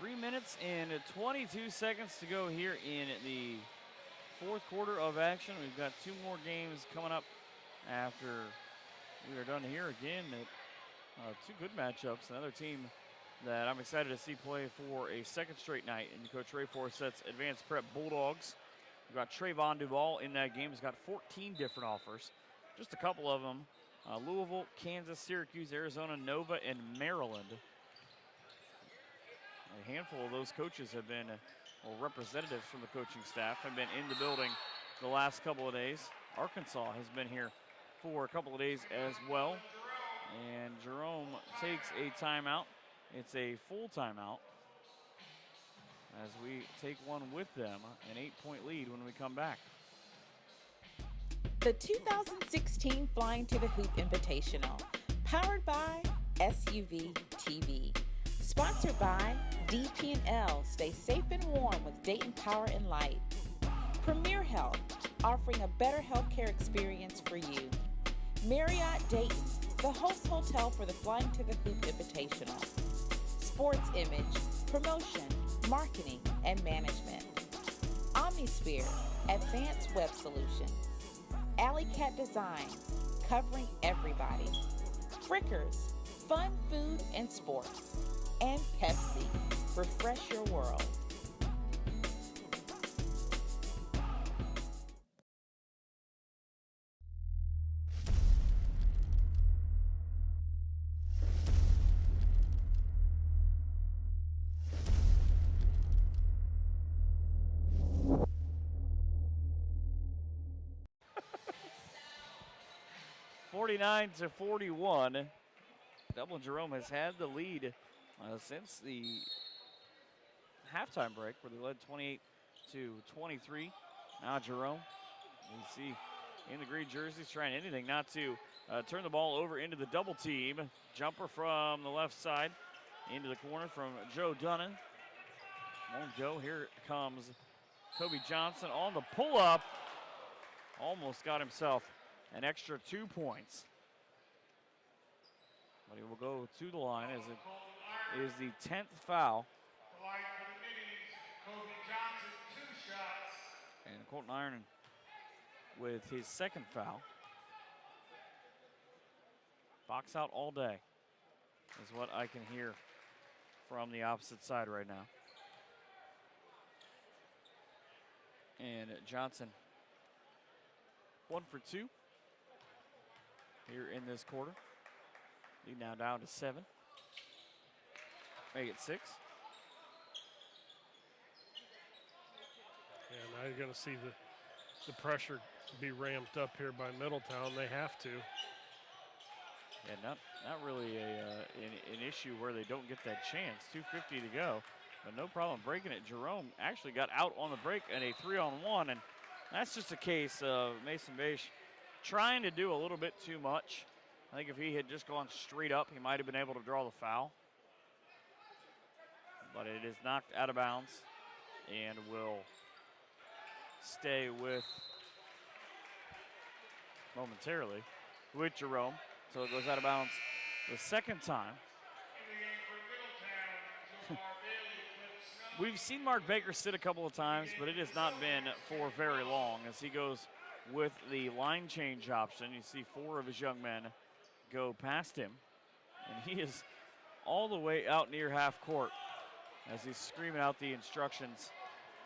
Three minutes and 22 seconds to go here in the fourth quarter of action. We've got 2 more games coming up after we are done here. Again, 2 good matchups. Another team that I'm excited to see play for a second straight night in Coach Ray Forset's Advanced Prep Bulldogs. We've got Trayvon Duvall in that game. He's got 14 different offers. Just a couple of them. Louisville, Kansas, Syracuse, Arizona, Nova, and Maryland. A handful of those coaches have been, or representatives from the coaching staff have been in the building the last couple of days. Arkansas has been here for a couple of days as well. And Jerome takes a timeout. It's a full timeout as we take one with them. An 8-point lead when we come back. The 2016 Flyin to the Hoop Invitational, powered by SUVtv. Sponsored by DP&L. Stay safe and warm with Dayton Power and Light. Premier Health, offering a better healthcare experience for you. Marriott Dayton, the host hotel for the Flyin to the Hoop Invitational. Sports Image, promotion, marketing, and management. Omnisphere, advanced web solutions. Alley Cat Designs, covering everybody. Frickers, fun food and sports. And Pepsi, refresh your world. (49-41). Dublin Jerome has had the lead since the halftime break, where they led 28-23. Now Jerome, you see in the green jerseys, trying anything not to turn the ball over into the double team. Jumper from the left side into the corner from Joe Dunnan. Won't go. Here comes Kobe Johnson on the pull-up. Almost got himself an extra 2 points. But he will go to the line as it is the 10th foul. And Colton Iron with his second foul. Box out all day is what I can hear from the opposite side right now. And Johnson 1 for 2 here in this quarter. Lead now down to 7. Make it 6. And now you're going to see the pressure be ramped up here by Middletown. They have to. Yeah, not really an issue where they don't get that chance. 2:50 to go, but no problem breaking it. Jerome actually got out on the break and a 3-on-1, and that's just a case of Mason Bache trying to do a little bit too much. I think if he had just gone straight up, he might have been able to draw the foul. But it is knocked out of bounds and will stay with momentarily with Jerome. So it goes out of bounds the second time. We've seen Mark Baker sit a couple of times, but it has not been for very long as he goes with the line change option. You see 4 of his young men go past him, and he is all the way out near half court as he's screaming out the instructions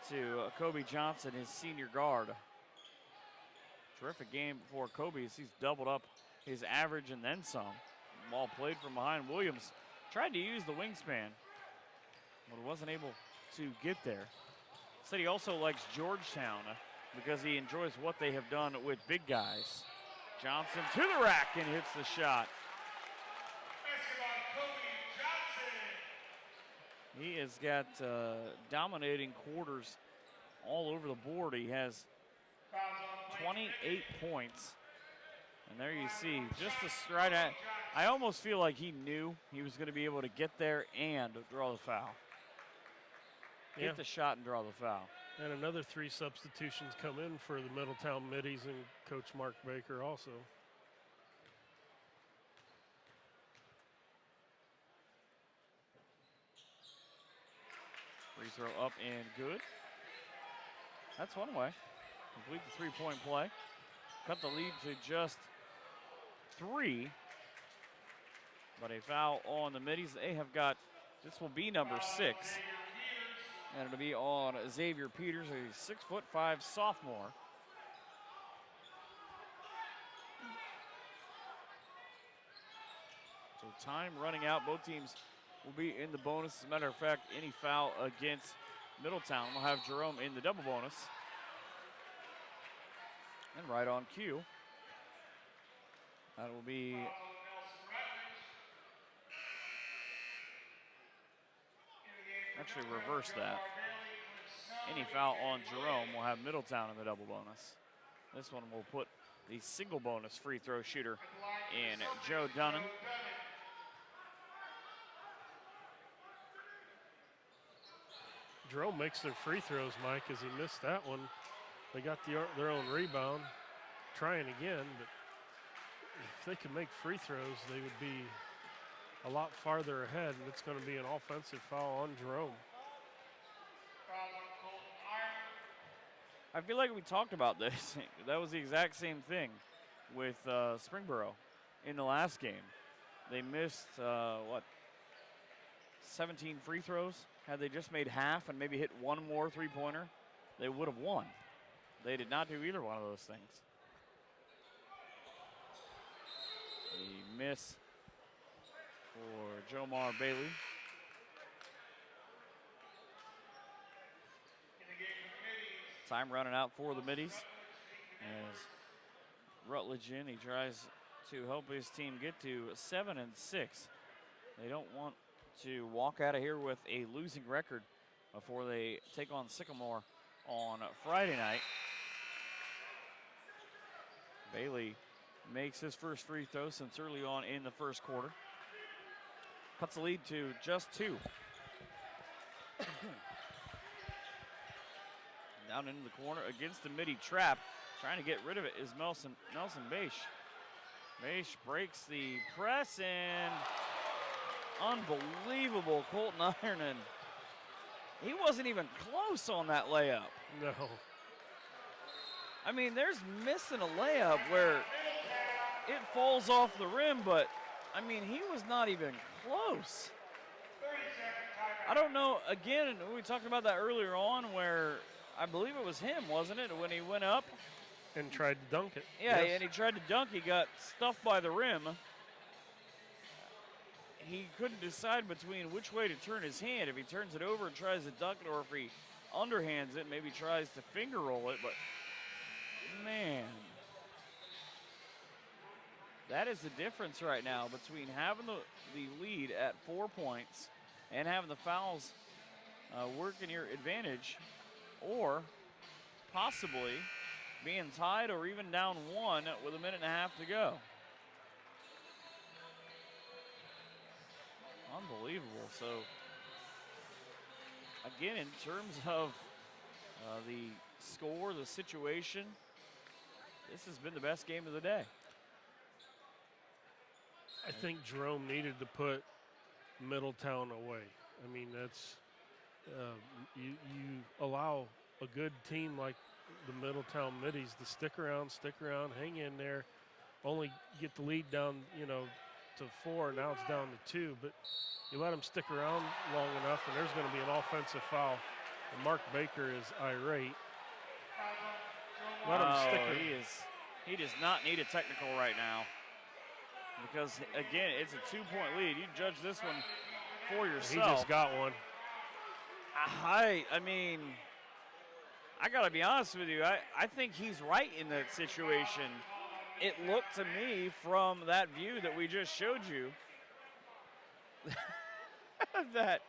to Kobe Johnson, his senior guard. Terrific game for Kobe as he's doubled up his average and then some. Ball played from behind. Williams tried to use the wingspan, but wasn't able to get there. Said he also likes Georgetown because he enjoys what they have done with big guys. Johnson to the rack and hits the shot. He has got dominating quarters all over the board. He has 28 points. And there you see, just the stride at, I almost feel like he knew he was going to be able to get there and draw the foul. Get the shot and draw the foul. And another 3 substitutions come in for the Middletown Middies and Coach Mark Baker also. Free throw up and good. That's one way. Complete the 3-point play. Cut the lead to just 3. But a foul on the Middies. They have got, this will be number 6. And it'll be on Xavier Peters, a 6'5" sophomore. So time running out. Both teams will be in the bonus. As a matter of fact, any foul against Middletown will have Jerome in the double bonus. And right on cue, that will be actually reverse that. Any foul on Jerome will have Middletown in the double bonus. This one will put the single bonus free throw shooter in Joe Dunnan. Jerome makes their free throws, Mike, as he missed that one. They got their own rebound, trying again, but if they could make free throws, they would be a lot farther ahead, and it's going to be an offensive foul on Jerome. I feel like we talked about this. That was the exact same thing with Springboro in the last game. They missed, 17 free throws? Had they just made half and maybe hit one more three-pointer, they would have won. They did not do either one of those things. The miss for Jomar Bailey. Time running out for the Middies as Rutledge in. He tries to help his team get to 7-6. They don't want to walk out of here with a losing record before they take on Sycamore on Friday night. Bailey makes his first free throw since early on in the first quarter. Cuts the lead to just 2. Down into the corner against the Midi trap. Trying to get rid of it is Nelson Bache. Bache breaks the press and unbelievable Colton Ironin. He wasn't even close on that layup. No. I mean, there's missing a layup where it falls off the rim, but I mean, he was not even close. I don't know, again, we talked about that earlier on where I believe it was him, wasn't it, when he went up? And tried to dunk it. Yeah, yes. And he tried to dunk. He got stuffed by the rim. He couldn't decide between which way to turn his hand. If he turns it over and tries to dunk it, or if he underhands it, maybe tries to finger roll it, but man. That is the difference right now between having the lead at 4 points and having the fouls work in your advantage, or possibly being tied or even down 1 with a minute and a half to go. Unbelievable. So, again, in terms of the score, the situation, this has been the best game of the day. I think Jerome needed to put Middletown away. I mean, that's you allow a good team like the Middletown Middies to stick around, hang in there, only get the lead down, to 4. Now it's down to 2, but you let them stick around long enough, and there's going to be an offensive foul. And Mark Baker is irate. Let him stick around. He does not need a technical right now, because again, it's a 2-point lead. You judge this one for yourself. He just got one. I mean, I got to be honest with you. I think he's right in that situation. It looked to me from that view that we just showed you that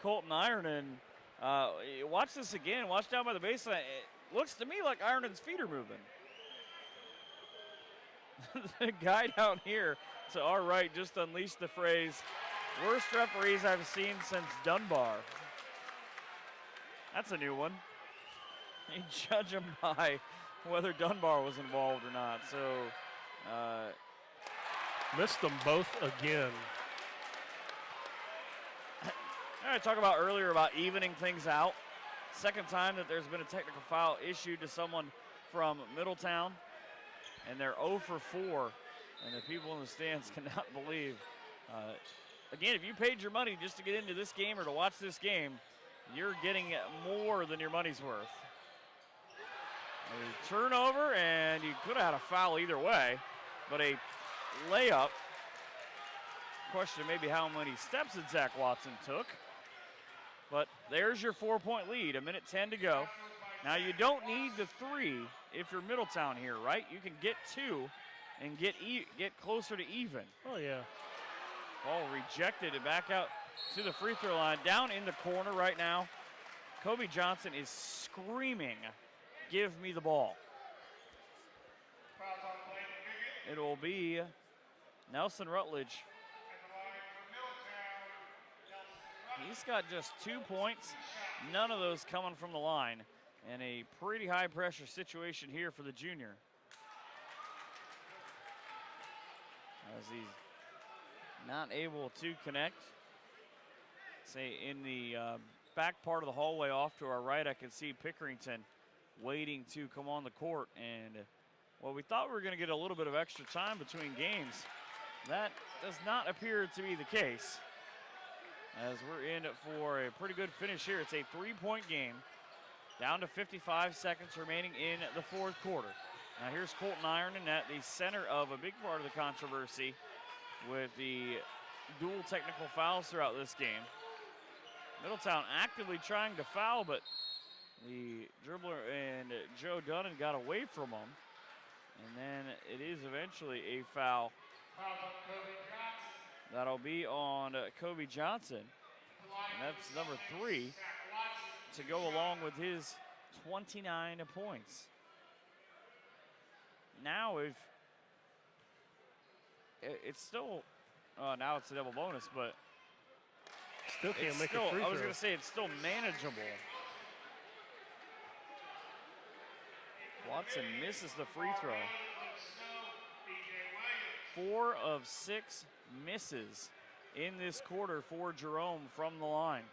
Colton Ireton, watch this again. Watch down by the baseline. It looks to me like Ireton's feet are moving. The guy down here to our right just unleashed the phrase, worst referees I've seen since Dunbar. That's a new one. You judge him by whether Dunbar was involved or not. So, missed them both again. I talked about earlier about evening things out. Second time that there's been a technical foul issued to someone from Middletown, and they're 0 for 4, and the people in the stands cannot believe. Again, if you paid your money just to get into this game or to watch this game, you're getting more than your money's worth. A turnover, and you could have had a foul either way, but a layup. Question maybe how many steps that Zach Watson took. But there's your 4-point lead, 1:10 to go. Now you don't need the 3 if you're Middletown here, right? You can get 2 and get closer to even. Oh, yeah. Ball rejected and back out to the free throw line. Down in the corner right now, Kobe Johnson is screaming, give me the ball. It will be Nelson Rutledge. He's got just 2 points, none of those coming from the line, and a pretty high pressure situation here for the junior. As he's not able to connect. Say in the back part of the hallway off to our right, I can see Pickerington waiting to come on the court. And well, we thought we were going to get a little bit of extra time between games. That does not appear to be the case, as we're in for a pretty good finish here. It's a 3-point game, down to 55 seconds remaining in the 4th quarter. Now here's Colton Ireton at the center of a big part of the controversy with the dual technical fouls throughout this game. Middletown actively trying to foul, but the dribbler and Joe Dunnan got away from him. And then it is eventually a foul. That'll be on Kobe Johnson. And that's number 3 to go along with his 29 points. Now if it's still, now it's a double bonus, but still can't make a free throw. I was going to say it's still manageable. Watson misses the free throw. 4 of 6 misses in this quarter for Jerome from the line.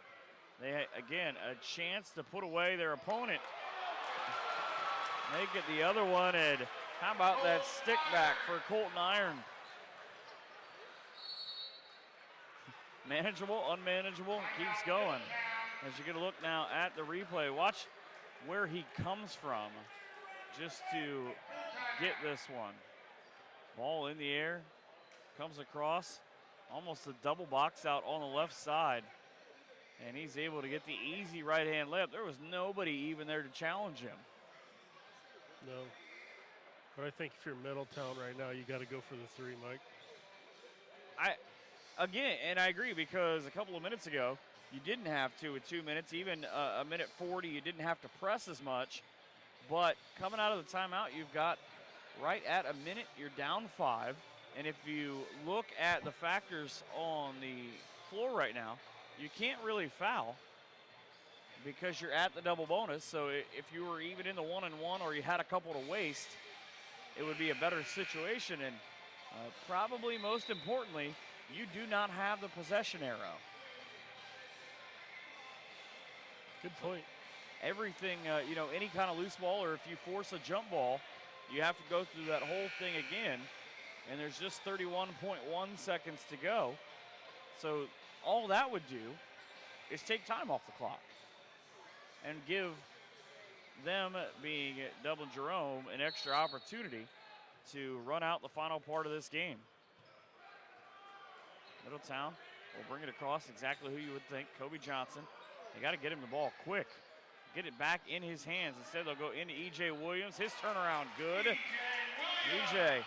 They, again, a chance to put away their opponent. Make it the other one, and how about that stick back for Colton Ireton? Manageable, unmanageable, keeps going. As you get a look now at the replay, watch where he comes from just to get this one. Ball in the air, comes across, almost a double box out on the left side. And he's able to get the easy right-hand layup. There was nobody even there to challenge him. No. But I think if you're Middletown right now, you got to go for the 3, Mike. Again, I agree, because a couple of minutes ago, you didn't have to with 2 minutes. Even a minute 40, you didn't have to press as much. But coming out of the timeout, you've got right at a minute, you're down 5. And if you look at the factors on the floor right now, you can't really foul because you're at the double bonus. So if you were even in the 1-and-1 or you had a couple to waste, it would be a better situation. And probably most importantly, you do not have the possession arrow. Good point. Everything, any kind of loose ball, or if you force a jump ball, you have to go through that whole thing again. And there's just 31.1 seconds to go. So all that would do is take time off the clock and give them, being Dublin Jerome, an extra opportunity to run out the final part of this game. Middletown will bring it across, exactly who you would think, Kobe Johnson. They got to get him the ball quick. Get it back in his hands. Instead, they'll go into E.J. Williams. His turnaround good. E.J.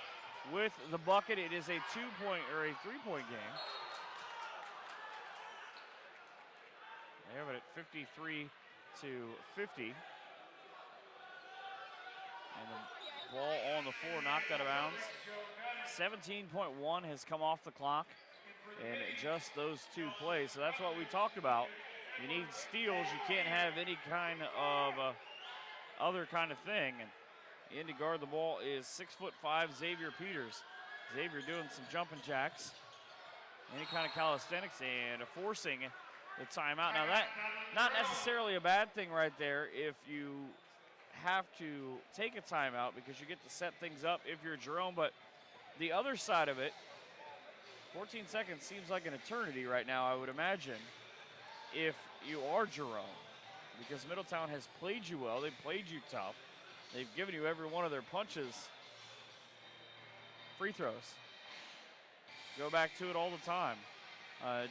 with the bucket. It is a 2-point or a 3-point game. They have it at 53-50. And the ball on the floor, knocked out of bounds. 17.1 has come off the clock in just those 2 plays. So that's what we talked about. You need steals. You can't have any kind of other kind of thing. And in to guard the ball is 6'5" Xavier Peters. Xavier doing some jumping jacks, any kind of calisthenics, and forcing the timeout. Now that, not necessarily a bad thing right there if you have to take a timeout, because you get to set things up if you're Jerome. But the other side of it, 14 seconds seems like an eternity right now, I would imagine, if you are Jerome, because Middletown has played you well. They've played you tough. They've given you every one of their punches. Free throws. Go back to it all the time.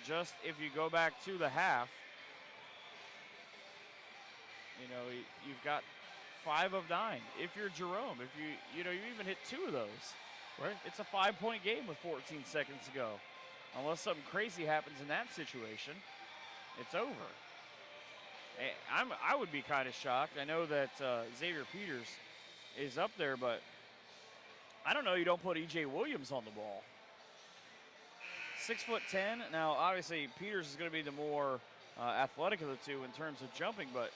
Just if you go back to the half, you've got 5 of 9. If you're Jerome, if you even hit 2 of those, right? It's a 5-point game with 14 seconds to go. Unless something crazy happens in that situation, it's over. I would be kind of shocked. I know that Xavier Peters is up there, but I don't know you don't put E.J. Williams on the ball. 6'10". Now, obviously, Peters is going to be the more athletic of the two in terms of jumping, but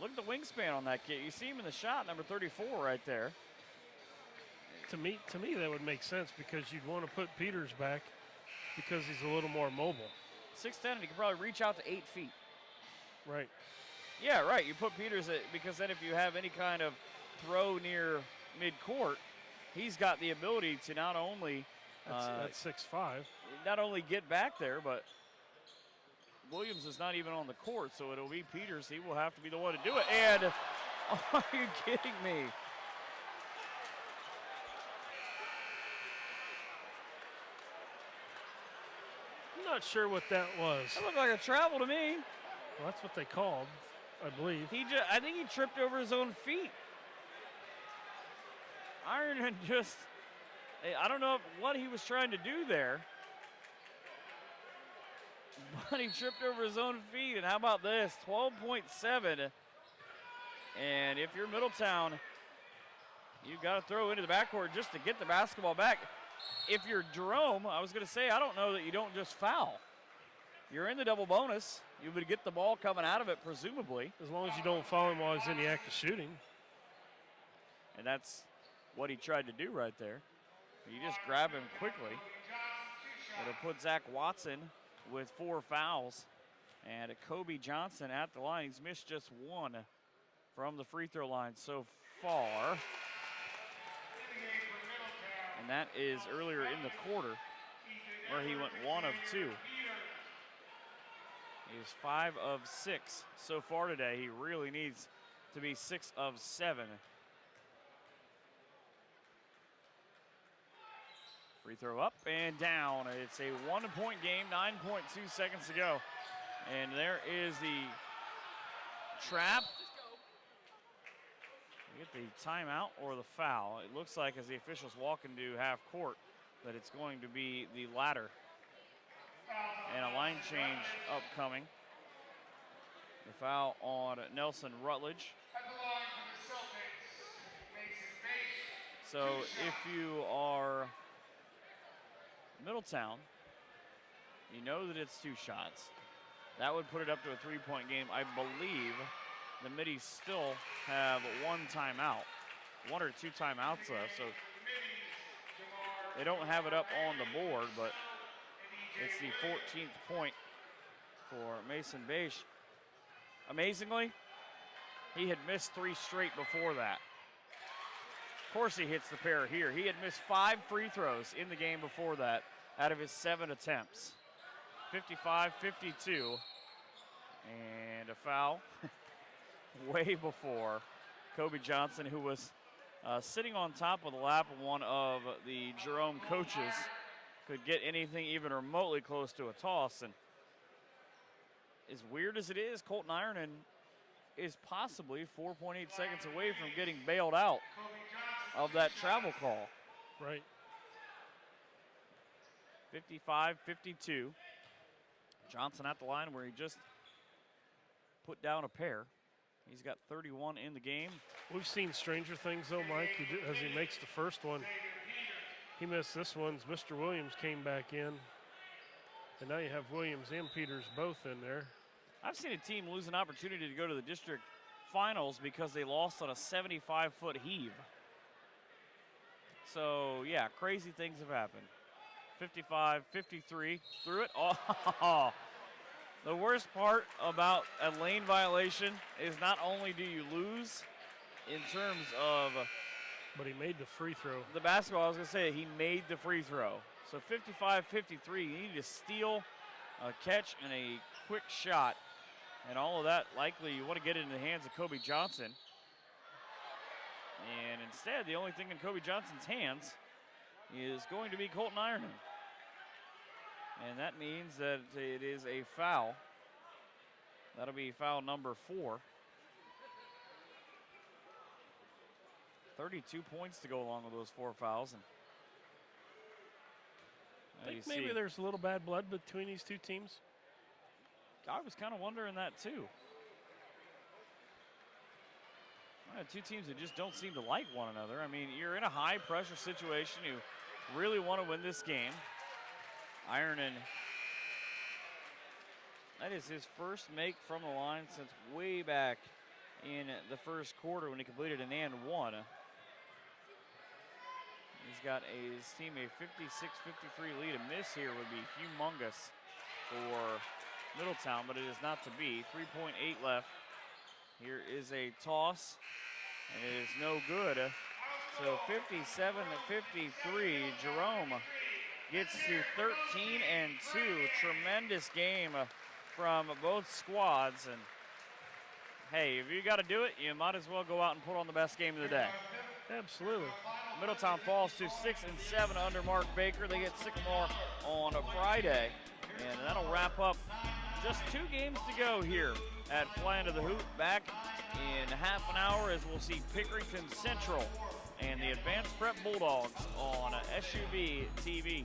look at the wingspan on that kid. You see him in the shot, number 34 right there. To me, that would make sense, because you'd want to put Peters back because he's a little more mobile. 6'10", and he can probably reach out to 8 feet. Right. Yeah, right. You put Peters at, because then if you have any kind of throw near midcourt, he's got the ability to not only that's 6'5", not only get back there, but Williams is not even on the court, so it'll be Peters. He will have to be the one to do it. And are you kidding me? I'm not sure what that was. That looked like a travel to me. Well, that's what they called, I believe. I think he tripped over his own feet. Ironman just, I don't know what he was trying to do there, but he tripped over his own feet. And how about this, 12.7. And if you're Middletown, you've got to throw into the backcourt just to get the basketball back. If you're Jerome, I was going to say, I don't know that you don't just foul. You're in the double bonus. You would get the ball coming out of it, presumably. As long as you don't foul him while he's in the act of shooting. And that's what he tried to do right there. You just grab him quickly. It'll put Zach Watson with 4 fouls. And Kobe Johnson at the line. He's missed just 1 from the free throw line so far. And that is earlier in the quarter, where he went 1 of 2. He's 5 of 6 so far today. He really needs to be 6 of 7. Free throw up and down. It's a 1-point game, 9.2 seconds to go. And there is the trap. Get the timeout or the foul. It looks like as the officials walk into half court that it's going to be the latter. And a line change upcoming. The foul on Nelson Rutledge. So if you are Middletown, you know that it's 2 shots. That would put it up to a 3-point game. I believe the Middies still have 1 timeout, 1 or 2 timeouts left. So they don't have it up on the board, but it's the 14th point for Mason Beish. Amazingly, he had missed 3 straight before that. Of course he hits the pair here. He had missed 5 free throws in the game before that out of his 7 attempts. 55-52, and a foul way before Kobe Johnson, who was sitting on top of the lap of one of the Jerome coaches, could get anything even remotely close to a toss. And as weird as it is, Colton Ironin is possibly 4.8 seconds away from getting bailed out of that travel call. Right. 55-52. Johnson at the line where he just put down a pair. He's got 31 in the game. We've seen stranger things though, Mike, as he makes the first one. He missed this one. Mr. Williams came back in. And now you have Williams and Peters both in there. I've seen a team lose an opportunity to go to the district finals because they lost on a 75-foot heave. So, yeah, crazy things have happened. 55-53, through it. Oh, the worst part about a lane violation is not only do you lose in terms of... But he made the free throw. The basketball, I was going to say, he made the free throw. So 55-53, you need to steal, a catch, and a quick shot. And all of that, likely, you want to get it in the hands of Kobe Johnson. And instead, the only thing in Kobe Johnson's hands is going to be Colton Ironin. And that means that it is a foul. That'll be foul number 4. 32 points to go along with those 4 fouls. And I think maybe there's a little bad blood between these 2 teams. I was kind of wondering that too. Two teams that just don't seem to like one another. I mean, you're in a high pressure situation. You really want to win this game. Ironin, that is his first make from the line since way back in the first quarter when he completed an and 1. He's got his team a 56-53 lead. A miss here would be humongous for Middletown, but it is not to be. 3.8 left. Here is a toss, and it is no good. So 57-53, Jerome gets to 13 and 2. Tremendous game from both squads. And hey, if you got to do it, you might as well go out and put on the best game of the day. Absolutely. Middletown falls to 6 and 7 under Mark Baker. They get Sycamore on a Friday, and that'll wrap up just 2 games to go here at Flyin to the Hoop. Back in half an hour as we'll see Pickerington Central and the Advanced Prep Bulldogs on SUVtv.